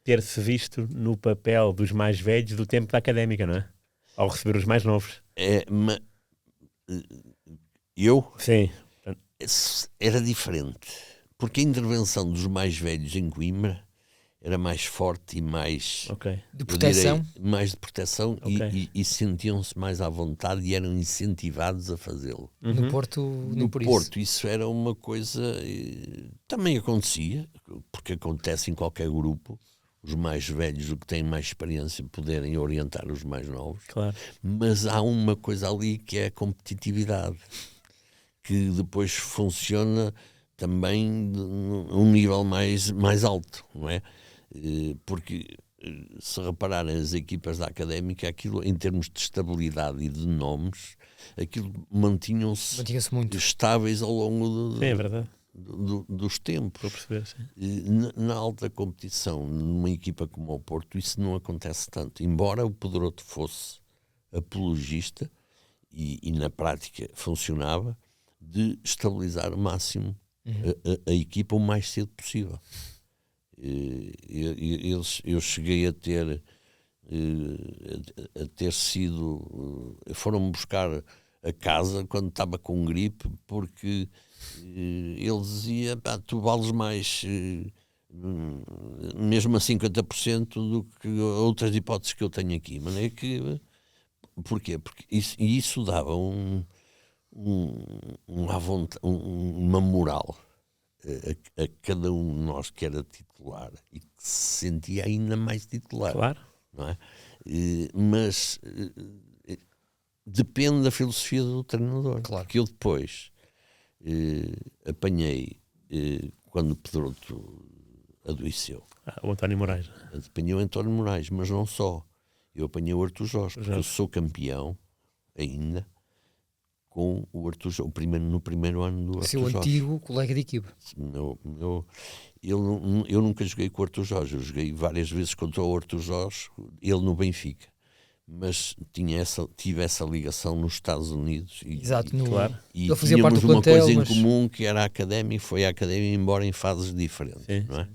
S3: ter-se visto no papel dos mais velhos do tempo da Académica, não é? Ao receber os mais novos.
S4: Eu?
S3: Sim.
S4: Era diferente, porque a intervenção dos mais velhos em Coimbra era mais forte e mais
S2: de proteção,
S4: mais de proteção e sentiam-se mais à vontade e eram incentivados a fazê-lo.
S2: No Porto,
S4: no Porto isso era uma coisa, também acontecia, porque acontece em qualquer grupo, os mais velhos, o que têm mais experiência, poderem orientar os mais novos,
S3: claro.
S4: Mas há uma coisa ali que é a competitividade, que depois funciona também num nível mais alto, não é? Porque, se repararem as equipas da Académica, aquilo, em termos de estabilidade e de nomes, aquilo mantinham-se
S2: muito
S4: estáveis ao longo
S3: sim, é verdade.
S4: Dos tempos.
S3: Vou perceber, sim.
S4: Na alta competição, numa equipa como o Porto, isso não acontece tanto. Embora o Pedroto fosse apologista, e na prática funcionava, de estabilizar ao máximo a equipa o mais cedo possível. Eu cheguei a ter sido... Foram-me buscar a casa quando estava com gripe, porque ele dizia, tu vales mais, mesmo a 50% do que outras hipóteses que eu tenho aqui. De maneira que Porquê? Porque isso dava uma moral a cada um de nós que era titular e que se sentia ainda mais titular.
S3: Claro.
S4: Não é? Mas depende da filosofia do treinador.
S2: Claro.
S4: Que eu depois apanhei quando o Pedroto adoeceu.
S3: O António Moraes.
S4: Apanhei o António Moraes, mas não só. Eu apanhei o Artur Jorge, porque eu sou campeão ainda com o Artur Jorge, no primeiro ano do Artur
S2: Seu
S4: Jorge.
S2: antigo colega de equipe.
S4: Eu nunca joguei com o Artur Jorge, eu joguei várias vezes contra o Artur Jorge, ele no Benfica, mas tive essa ligação nos Estados Unidos.
S2: Exato,
S3: claro.
S4: E
S2: ele fazia parte
S4: tínhamos
S2: do
S4: uma
S2: plantel,
S4: coisa em
S2: mas...
S4: comum, que era a académica, foi a académica, embora em fases diferentes,
S3: Sim,
S4: não é?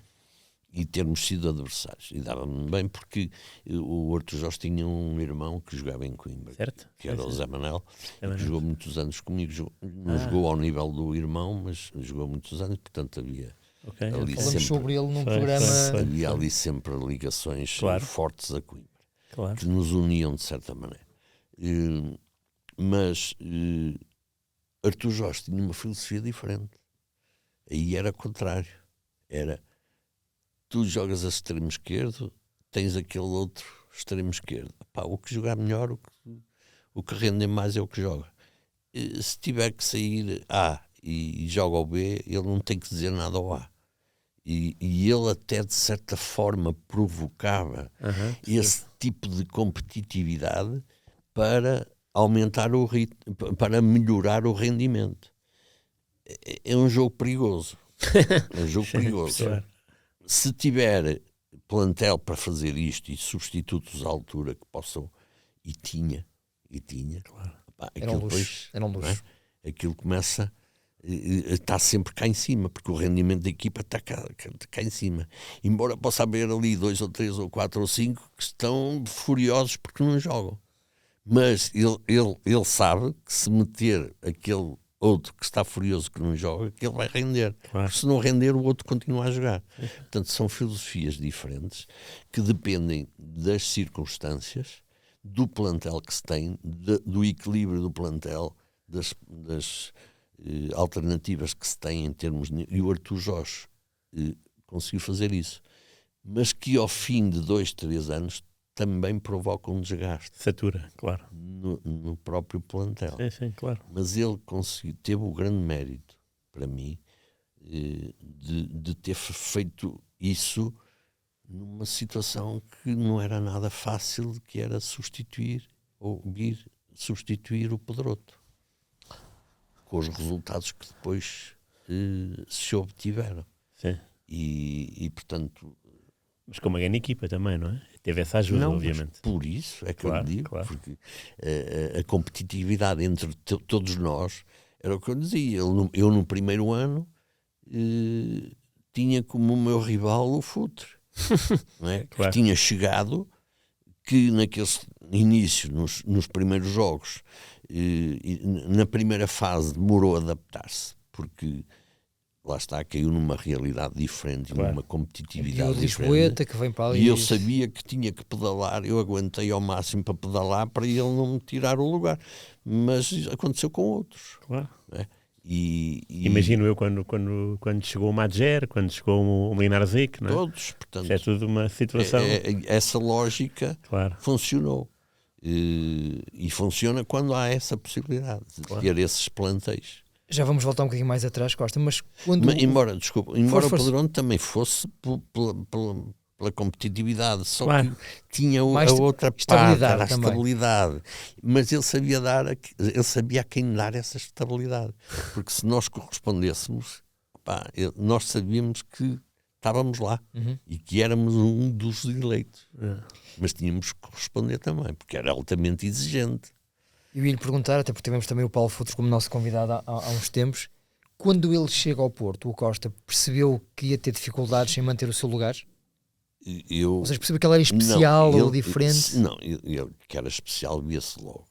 S4: E termos sido adversários. E dava-me bem porque o Artur Jorge tinha um irmão que jogava em Coimbra,
S3: Certo.
S4: que era o Zé Manel,
S3: Manel.
S4: que jogou muitos anos comigo. Não jogou ao nível do irmão, mas jogou muitos anos, portanto havia
S3: Okay.
S4: ali
S2: Falamos
S4: sempre,
S2: sobre ele num
S3: Foi,
S2: programa...
S3: foi.
S4: havia ali sempre ligações
S3: Claro.
S4: fortes a Coimbra,
S3: Claro.
S4: que nos uniam de certa maneira. Mas Artur Jorge tinha uma filosofia diferente. Aí era contrário. Era, tu jogas a extremo esquerdo, tens aquele outro extremo esquerdo. Pá, o que jogar melhor, o que render mais é o que joga. Se tiver que sair A e joga ao B, ele não tem que dizer nada ao A. E ele até de certa forma provocava esse tipo de competitividade para aumentar o ritmo, para melhorar o rendimento. É um jogo perigoso. É um jogo perigoso.
S3: Claro.
S4: Se tiver plantel para fazer isto e substitutos à altura que possam, e tinha,
S3: Claro.
S4: pá,
S2: Era um
S4: aquilo
S2: luxo. Era um luxo.
S4: não é? Aquilo começa, está sempre cá em cima, porque o rendimento da equipa está cá em cima. Embora possa haver ali 2 ou 3 ou 4 ou 5 que estão furiosos porque não jogam. Mas ele sabe que se meter aquele outro que está furioso que não joga, que ele vai render.
S3: Claro.
S4: Se não render, o outro continua a jogar. Portanto, são filosofias diferentes que dependem das circunstâncias, do plantel que se tem, do equilíbrio do plantel, das alternativas que se tem em termos... E o Artur Jorge conseguiu fazer isso. Mas que ao fim de 2, 3 anos também provoca um desgaste.
S3: Satura, claro.
S4: No próprio plantel.
S3: Sim, claro.
S4: Mas ele teve o grande mérito, para mim, de ter feito isso numa situação que não era nada fácil, que era substituir o Pedroto, com os resultados que depois se obtiveram.
S3: Sim.
S4: E portanto...
S3: Mas com uma grande equipa também, não é? Teve essa ajuda,
S4: não,
S3: obviamente.
S4: Por isso é que
S3: Claro,
S4: eu digo,
S3: claro.
S4: porque a competitividade entre todos nós era o que eu dizia. Eu no primeiro ano tinha como meu rival o Futre, não é?
S3: Claro.
S4: Que tinha chegado, que naquele início, nos primeiros jogos, na primeira fase demorou a adaptar-se, porque lá está, caiu numa realidade diferente,
S3: Claro.
S4: numa competitividade
S2: E o
S4: diferente.
S2: Lisboeta que vem para ali.
S4: E eu sabia que tinha que pedalar, eu aguentei ao máximo para pedalar para ele não me tirar o lugar. Mas aconteceu com outros.
S3: Claro.
S4: Não é? E
S3: Imagino eu quando chegou o Madjer, quando chegou o Linares Zic, não é?
S4: todos, portanto,
S3: Isso é tudo uma situação.
S4: essa lógica
S3: Claro.
S4: funcionou. E funciona quando há essa possibilidade de
S3: Claro.
S4: ter esses plantéis.
S2: Já vamos voltar um bocadinho mais atrás, Costa, mas quando...
S4: Embora o
S2: Força.
S4: Pedrão também fosse pela competitividade, só
S3: Claro.
S4: que tinha
S2: Mais
S4: a outra parte,
S2: estabilidade
S4: era a
S2: também.
S4: estabilidade. Mas ele sabia a quem dar essa estabilidade. Porque se nós correspondêssemos, nós sabíamos que estávamos lá e que éramos um dos eleitos. Mas tínhamos que corresponder também, porque era altamente exigente.
S2: Eu ia lhe perguntar, até porque tivemos também o Paulo Futre como nosso convidado há uns tempos, quando ele chega ao Porto, o Costa percebeu que ia ter dificuldades em manter o seu lugar? Ou seja, percebeu que ele era especial ou diferente?
S4: Não, ele que era especial via-se logo.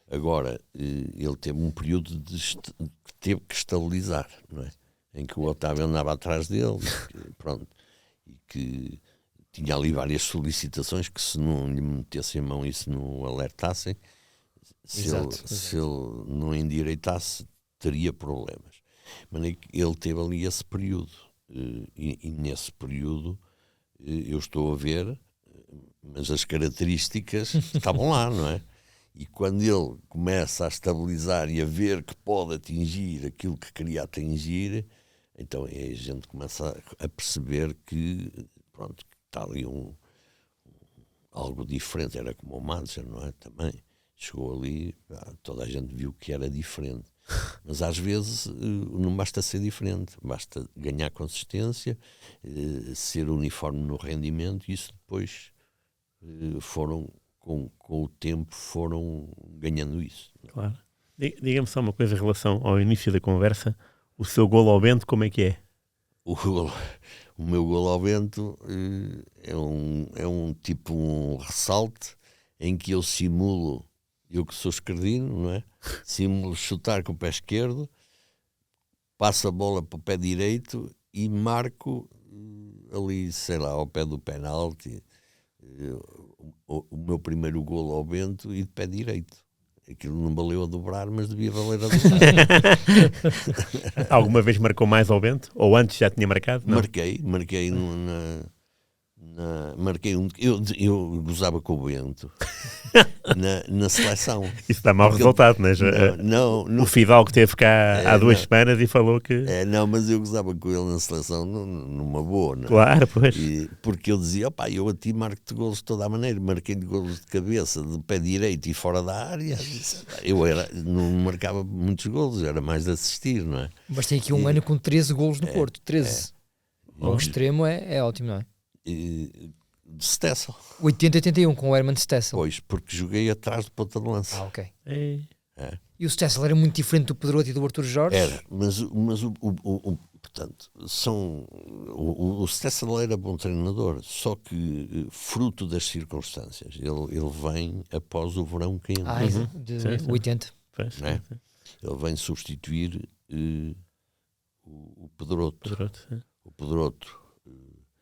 S4: Agora, ele teve um período que teve que estabilizar, não é? Em que o Otávio andava atrás dele, pronto, e que tinha ali várias solicitações que, se não lhe metessem a mão e se não o alertassem, se ele não endireitasse, teria problemas. Mas ele teve ali esse período, e nesse período eu estou a ver, mas as características estavam lá, não é? E quando ele começa a estabilizar e a ver que pode atingir aquilo que queria atingir, então a gente começa a perceber que, pronto, está ali algo diferente. Era como o Madsen, não é? Também chegou ali, toda a gente viu que era diferente. Mas às vezes não basta ser diferente, basta ganhar consistência, ser uniforme no rendimento, e isso depois foram, com o tempo, foram ganhando isso.
S3: Claro. Diga-me só uma coisa em relação ao início da conversa. O seu golo ao vento, como é que é?
S4: O meu golo ao vento é um tipo um ressalte em que eu simulo, eu que sou esquerdino, não é? Simulo chutar com o pé esquerdo, passo a bola para o pé direito e marco ali, sei lá, ao pé do penalti, o meu primeiro golo ao vento e de pé direito. Aquilo não valeu a dobrar, mas devia valer a dobrar.
S3: Alguma vez marcou mais ao vento? Ou antes já tinha marcado? Não?
S4: Marquei eu gozava com o vento na seleção.
S3: Isso dá mau resultado, não é?
S4: Não,
S3: o Fidalgo esteve cá há 2 semanas e falou que...
S4: Não, mas eu gozava com ele na seleção numa boa, não?
S3: Claro, pois.
S4: Porque eu dizia, opá, eu a ti marco-te golos de toda a maneira, marquei-lhe golos de cabeça, de pé direito e fora da área. Eu não marcava muitos golos, era mais de assistir, não é?
S2: Mas tem aqui um ano com 13 golos no Porto, 13. O extremo é ótimo, não é?
S4: De Stessel.
S2: 80-81 com o Herman Stessel.
S4: Pois, porque joguei atrás do ponta de lança.
S2: Ok.
S3: É.
S2: E o Stessel era muito diferente do Pedroto e do Artur Jorge?
S4: Era, mas portanto, o Stessel era bom treinador, só que fruto das circunstâncias. Ele vem após o verão quente.
S2: De 80.
S3: Pois,
S4: não é? Ele vem substituir o Pedroto. O Pedroto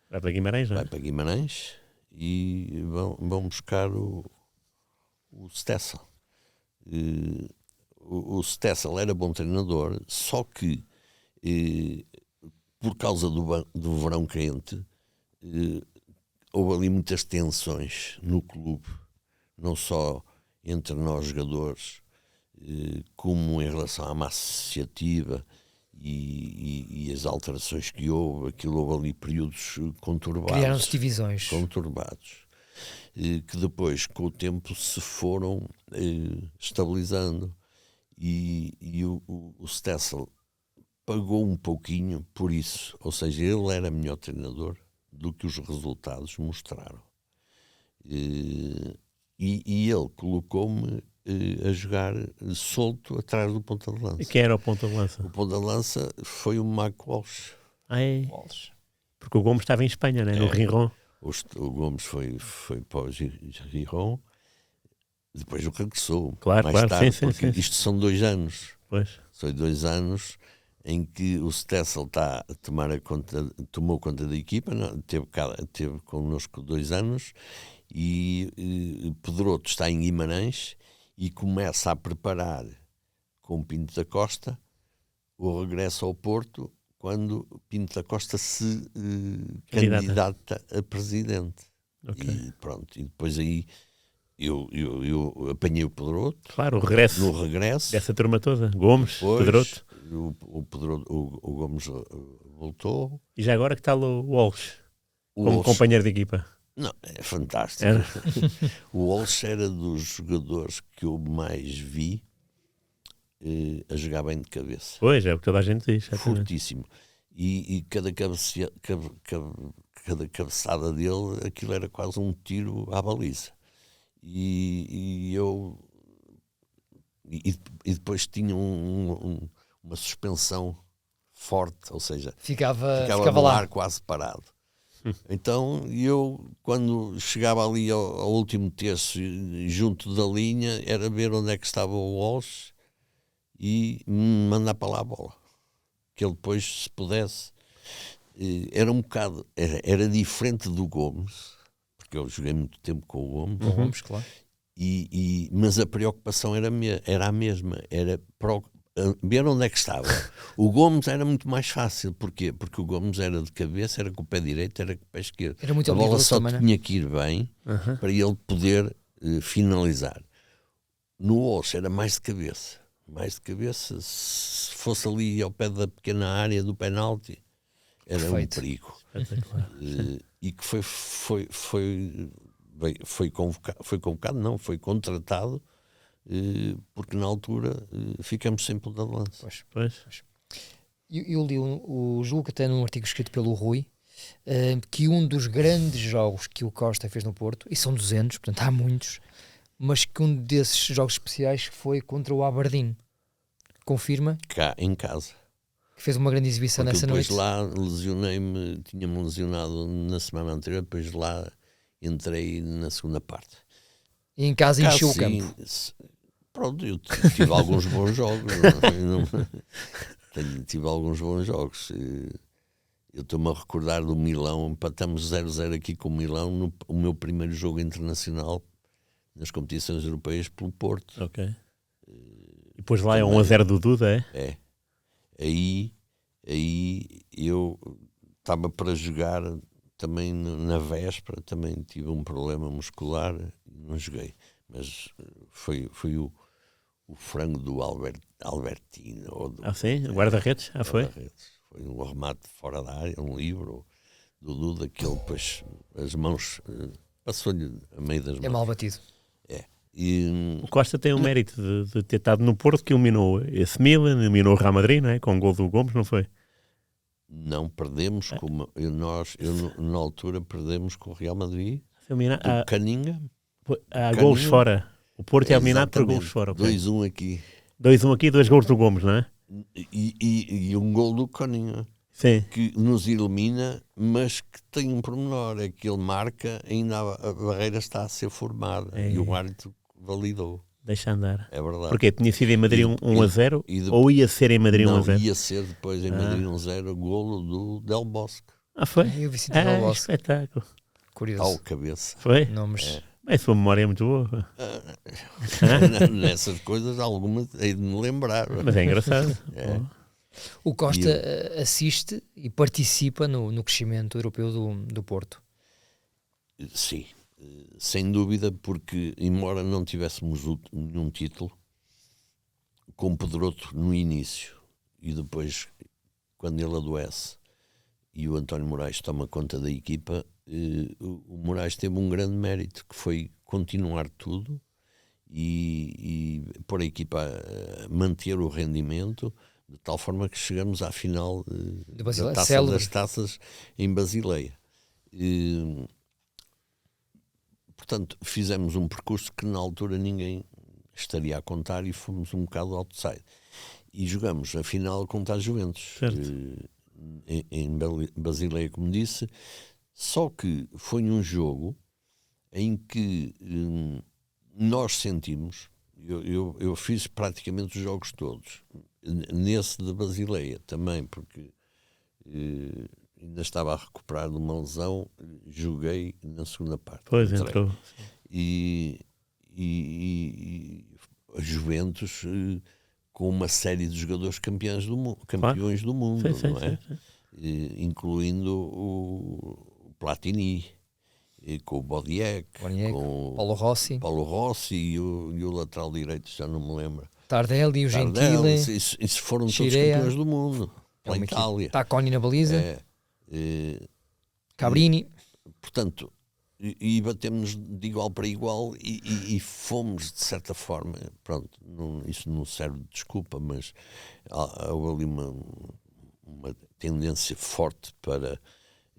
S3: vai para Guimarães, não é?
S4: Vai para Guimarães e vão buscar o Stessel. O Stessel era bom treinador, só que por causa do verão quente houve ali muitas tensões no clube, não só entre nós jogadores, como em relação à massa associativa e as alterações que houve. Houve ali períodos conturbados.
S2: Criaram-se divisões.
S4: Conturbados. Que depois, com o tempo, se foram estabilizando. E o Stessel pagou um pouquinho por isso. Ou seja, ele era melhor treinador do que os resultados mostraram. E ele colocou-me a jogar solto atrás do ponta de lança.
S3: E quem era o ponta de lança?
S4: O ponta de lança foi o Marco Walsh.
S2: Walsh.
S3: Porque o Gomes estava em Espanha, né? No Riron.
S4: O Gomes foi para o Riron, depois regressou.
S3: Claro,
S4: mais tarde,
S3: sim,
S4: porque
S3: sim.
S4: isto são 2 anos.
S3: Pois.
S4: São 2 anos em que o Stessel tomou conta da equipa, teve connosco 2 anos, e Pedroto está em Guimarães e começa a preparar com Pinto da Costa o regresso ao Porto, quando Pinto da Costa se candidata a presidente.
S3: Okay.
S4: E pronto, e depois aí eu apanhei o Pedroto.
S3: Claro, o regresso.
S4: No regresso.
S3: Dessa turma toda. Gomes,
S4: depois,
S3: Pedroto.
S4: O Gomes voltou.
S3: E já agora que tal o Walsh? Como
S4: Walsh,
S3: companheiro de equipa?
S4: Não, é fantástico. O Walsh era dos jogadores que eu mais vi a jogar bem de cabeça.
S3: Pois, é o que toda a gente diz.
S4: Fortíssimo. E cada cabeçada dele, aquilo era quase um tiro à baliza. E depois tinha uma suspensão forte, ou seja, ficava no
S2: lá.
S4: ar quase parado. Então eu, quando chegava ali ao último terço, junto da linha, era ver onde é que estava o Walsh e mandar para lá a bola, que ele depois, se pudesse, era um bocado, era diferente do Gomes, porque eu joguei muito tempo com o Gomes,
S2: Vamos, claro.
S4: mas a preocupação era a mesma, era ver onde é que estava. O Gomes era muito mais fácil, porquê? Porque o Gomes era de cabeça, era com o pé direito, era com o pé esquerdo.
S2: Era muito
S4: a bola
S2: habilidoso
S4: só
S2: também,
S4: tinha que ir bem para ele poder finalizar. No Osso era mais de cabeça. Mais de cabeça, se fosse ali ao pé da pequena área do penalti, era
S2: Perfeito.
S4: um perigo. E que foi convocado, não, foi contratado, porque na altura ficamos sem ponta de lança.
S3: Pois.
S2: Eu li o julgo até num artigo escrito pelo Rui, que um dos grandes jogos que o Costa fez no Porto, e são 200, portanto há muitos, mas que um desses jogos especiais foi contra o Aberdeen. Confirma?
S4: Cá em casa.
S2: Que fez uma grande exibição
S4: Porque
S2: nessa
S4: depois
S2: noite.
S4: lá lesionei-me, tinha-me lesionado na semana anterior, depois lá entrei na segunda parte.
S2: E em casa encheu o
S4: sim,
S2: campo.
S4: Pronto, eu tive alguns bons jogos. Tive alguns bons jogos. Eu estou-me a recordar do Milão, empatamos 0-0 aqui com o Milão, o meu primeiro jogo internacional nas competições europeias pelo Porto.
S3: Ok. E depois lá também, é 1-0 do Duda, é?
S4: É. Aí eu estava para jogar também na véspera, também tive um problema muscular e não joguei. Mas foi o frango do Albertino.
S3: Sim? Guarda-redes? Foi?
S4: Guarda-redes. Foi um remate fora da área, um livro do Duda, que ele depois as mãos passou-lhe a meio das mãos.
S2: É mal batido.
S3: O Costa tem o mérito de ter estado no Porto, que eliminou esse Milan, eliminou o Real Madrid, não é? Com o gol do Gomes, não foi?
S4: Não, perdemos na altura perdemos com o Real Madrid, Caninga.
S3: Há golos fora. O Porto é eliminado por golos fora.
S4: 2-1 aqui.
S3: 2-1 aqui, 2 golos do Gomes, não é?
S4: E um gol do Caninga.
S3: Sim.
S4: Que nos elimina, mas que tem um pormenor, é que ele marca, ainda a barreira está a ser formada e o árbitro validou.
S3: Deixa andar.
S4: É verdade.
S3: Porque tinha sido em Madrid 1-0 ou ia ser em Madrid 1-0?
S4: Não, ia ser depois em Madrid 1-0, golo do Del Bosque.
S3: Foi?
S2: Eu vi Del Bosque.
S3: Espetáculo.
S2: Curioso.
S4: Ao cabeça.
S3: Foi?
S2: Nomes.
S3: A sua memória é muito boa.
S4: Nessas coisas, algumas hei de me lembrar.
S3: Mas é engraçado.
S2: O Costa assiste e participa no crescimento europeu do Porto.
S4: Sim, sem dúvida, porque embora não tivéssemos nenhum título, com o Pedroto no início e depois, quando ele adoece e o António Moraes toma conta da equipa, o Moraes teve um grande mérito, que foi continuar tudo e pôr a equipa a manter o rendimento, de tal forma que chegamos à final da Taça das Taças em Basileia. Portanto, fizemos um percurso que na altura ninguém estaria a contar e fomos um bocado outside. E jogamos a final contra a Juventus, em Basileia, como disse, só que foi um jogo em que nós sentimos, eu fiz praticamente os jogos todos, nesse de Basileia também, porque ainda estava a recuperar de uma lesão, joguei na segunda parte.
S3: Pois, entrou.
S4: E a Juventus com uma série de jogadores campeões do mundo, sim, não é? Sim. Incluindo o Platini, com o Bodiek, com
S2: Paulo
S4: Rossi e o lateral direito, já não me lembro.
S2: Tardelli, o Gentile.
S4: Isso foram todos campeões do mundo, pela Itália.
S2: Tacconi na baliza. Cabrini.
S4: Portanto, e batemos de igual para igual e fomos, de certa forma, pronto, isso não serve de desculpa, mas há ali uma tendência forte para,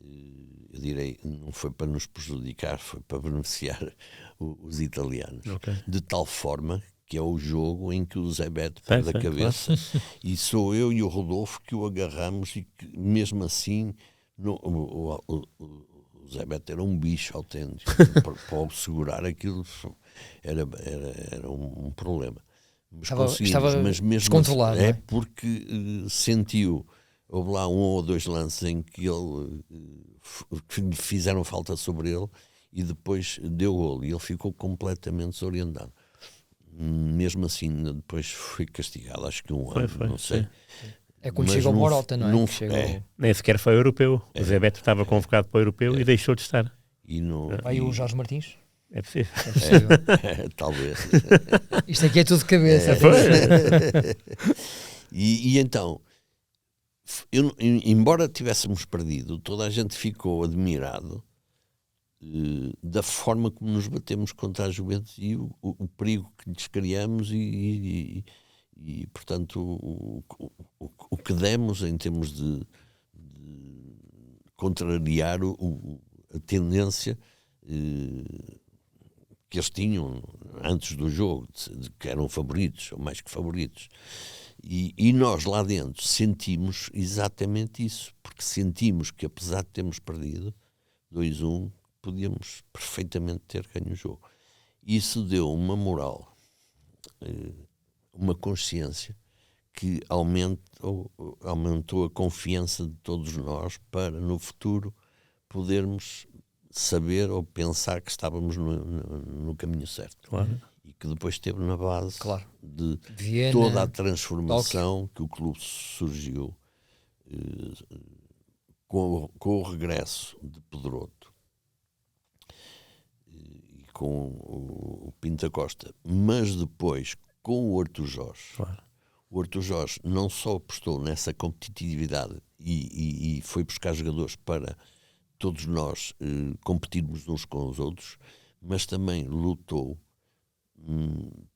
S4: eu direi, não foi para nos prejudicar, foi para beneficiar os italianos.
S3: Okay.
S4: De tal forma que é o jogo em que o Zé Beto perde a cabeça, claro. E sou eu e o Rodolfo que o agarramos e que, mesmo assim, o Zé Beto era um bicho autêntico. Para segurar aquilo era um problema. Mas
S2: estava
S4: mas mesmo
S2: descontrolado,
S4: assim, porque sentiu houve lá 1 ou 2 lances em que que fizeram falta sobre ele e depois deu golo e ele ficou completamente desorientado. Mesmo assim, depois foi castigado, acho que 1 ano, não sei.
S3: Sim.
S2: É quando
S4: Mas
S2: chega o
S4: não-
S2: Morata, não é?
S4: não-
S2: Que chega
S4: é.
S3: Nem sequer foi europeu. O Zé Beto estava convocado para o europeu e deixou de estar.
S4: E não,
S2: Vai o Jorge Martins?
S3: É possível.
S2: É possível.
S4: talvez.
S2: Isto aqui é tudo de cabeça.
S4: E então, embora tivéssemos perdido, toda a gente ficou admirado da forma como nos batemos contra a Juventus e o perigo que lhes criamos e portanto, o que demos em termos de contrariar a tendência que eles tinham antes do jogo, de que eram favoritos, ou mais que favoritos. E nós lá dentro sentimos exatamente isso, porque sentimos que apesar de termos perdido 2-1, podíamos perfeitamente ter ganho o jogo. Isso deu uma moral, uma consciência que aumentou a confiança de todos nós para no futuro podermos saber ou pensar que estávamos no caminho certo.
S3: Claro.
S4: E que depois esteve na base de
S2: Viena,
S4: toda a transformação que o clube surgiu com o regresso de Pedroto e com o Pinto Costa, mas depois com o Artur Jorge.
S3: Claro.
S4: O Artur Jorge não só apostou nessa competitividade e foi buscar jogadores para todos nós competirmos uns com os outros, mas também lutou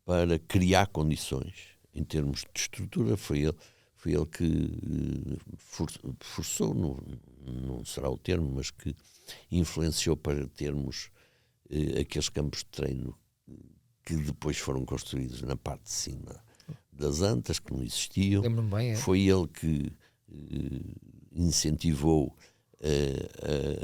S4: para criar condições em termos de estrutura. Foi ele que forçou, não será o termo, mas que influenciou para termos aqueles campos de treino que depois foram construídos na parte de cima das Antas, que não existiam.
S2: Lembro-me bem,
S4: Foi ele que incentivou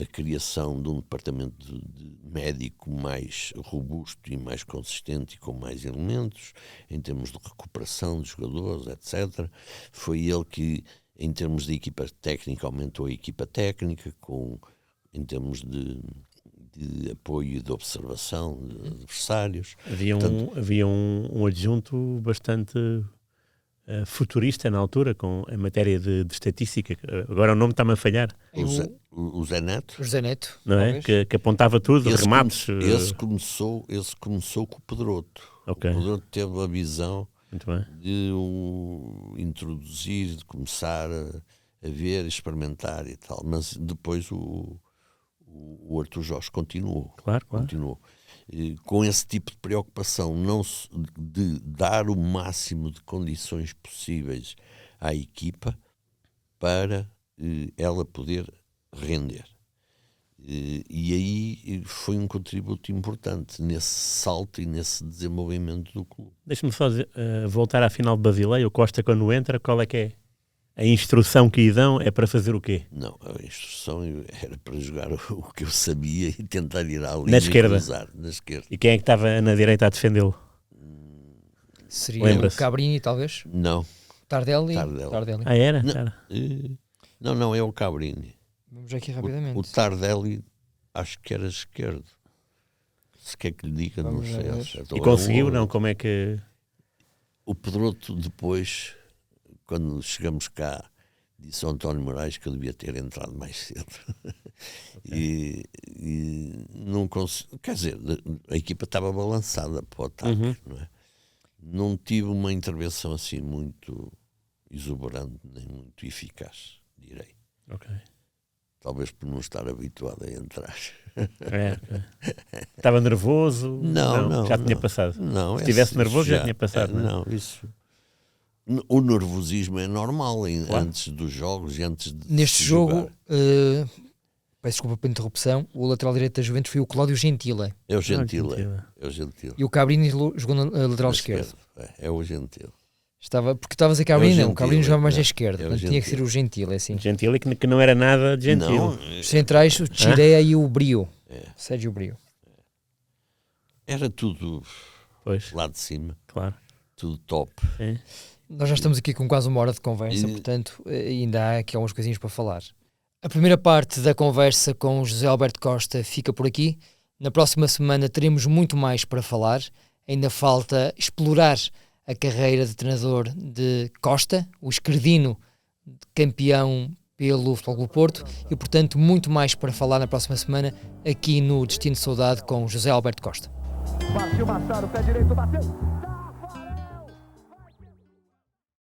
S4: a criação de um departamento de médico mais robusto e mais consistente e com mais elementos em termos de recuperação de jogadores, etc. Foi ele que, em termos de equipa técnica, aumentou a equipa técnica em termos de apoio e de observação de adversários.
S3: Havia um adjunto bastante futurista na altura, em matéria de estatística. Agora o nome está-me a falhar.
S4: O Zé Neto.
S2: O José Neto,
S3: Não é? Que apontava tudo, remates.
S4: Esse começou com o Pedroto.
S3: Okay.
S4: O Pedroto teve a visão
S3: Muito bem.
S4: de introduzir, de começar a ver, experimentar e tal. Mas depois o Artur Jorge continuou.
S3: Claro.
S4: Continuou. Com esse tipo de preocupação, de dar o máximo de condições possíveis à equipa para ela poder render. E aí foi um contributo importante nesse salto e nesse desenvolvimento do clube.
S3: Deixa-me só voltar à final de Basileia. O Costa, quando entra, qual é que é? A instrução que lhe dão é para fazer o quê?
S4: Não, a instrução era para jogar o que eu sabia e tentar ir à linha
S3: Na esquerda.
S4: e cruzar na esquerda.
S3: E quem é que estava na direita a defendê-lo?
S2: seria
S3: Lembra-se?
S2: o Cabrini, talvez?
S4: Não.
S2: Tardelli.
S4: Tardelli.
S3: Ah, era?
S4: Não.
S3: Era.
S4: Não, é o Cabrini.
S2: Vamos aqui rapidamente.
S4: O Tardelli acho que era esquerdo. Se quer que lhe diga,
S2: Vamos
S4: não sei.
S2: ver.
S3: E conseguiu, não? Como é que...
S4: O Pedroto depois, quando chegamos cá, disse ao António Moraes que eu devia ter entrado mais cedo. Okay. E não consegui, quer dizer, a equipa estava balançada para o ataque, não é? Não tive uma intervenção assim muito exuberante, nem muito eficaz, direi.
S3: Ok.
S4: Talvez por não estar habituado a entrar.
S3: Estava nervoso?
S4: Não.
S3: Já tinha passado?
S4: Não.
S3: Se estivesse nervoso já tinha passado.
S4: Não, isso... O nervosismo é normal antes dos jogos e antes de
S2: Neste
S4: se
S2: jogo,
S4: jogar.
S2: peço desculpa pela interrupção, o lateral direito da Juventus foi o Cláudio Gentile.
S4: É o Gentile.
S2: E o Cabrini jogou na lateral esquerda.
S4: É o Gentile.
S2: Porque estavas a Cabrini,
S4: É o
S2: não. O Cabrini
S4: Gentile,
S2: jogava mais
S4: é.
S2: à esquerda.
S4: É o
S2: Portanto, tinha que ser
S4: Gentile.
S2: o Gentile, assim.
S3: Gentile que não era nada de Gentile.
S4: Não,
S2: Os centrais, o Chirea e o Brio. Sérgio Brio.
S4: era tudo
S3: Pois,
S4: lá de cima,
S3: claro.
S4: tudo top.
S3: É.
S2: Nós já estamos aqui com quase 1 hora de conversa, portanto, ainda há aqui algumas coisinhas para falar. A primeira parte da conversa com José Alberto Costa fica por aqui. Na próxima semana teremos muito mais para falar. Ainda falta explorar a carreira de treinador de Costa, o esquerdino campeão pelo Futebol Clube Porto, e portanto muito mais para falar na próxima semana aqui no Destino de Saudade com José Alberto Costa.
S1: Partiu Machado, pé direito, bateu.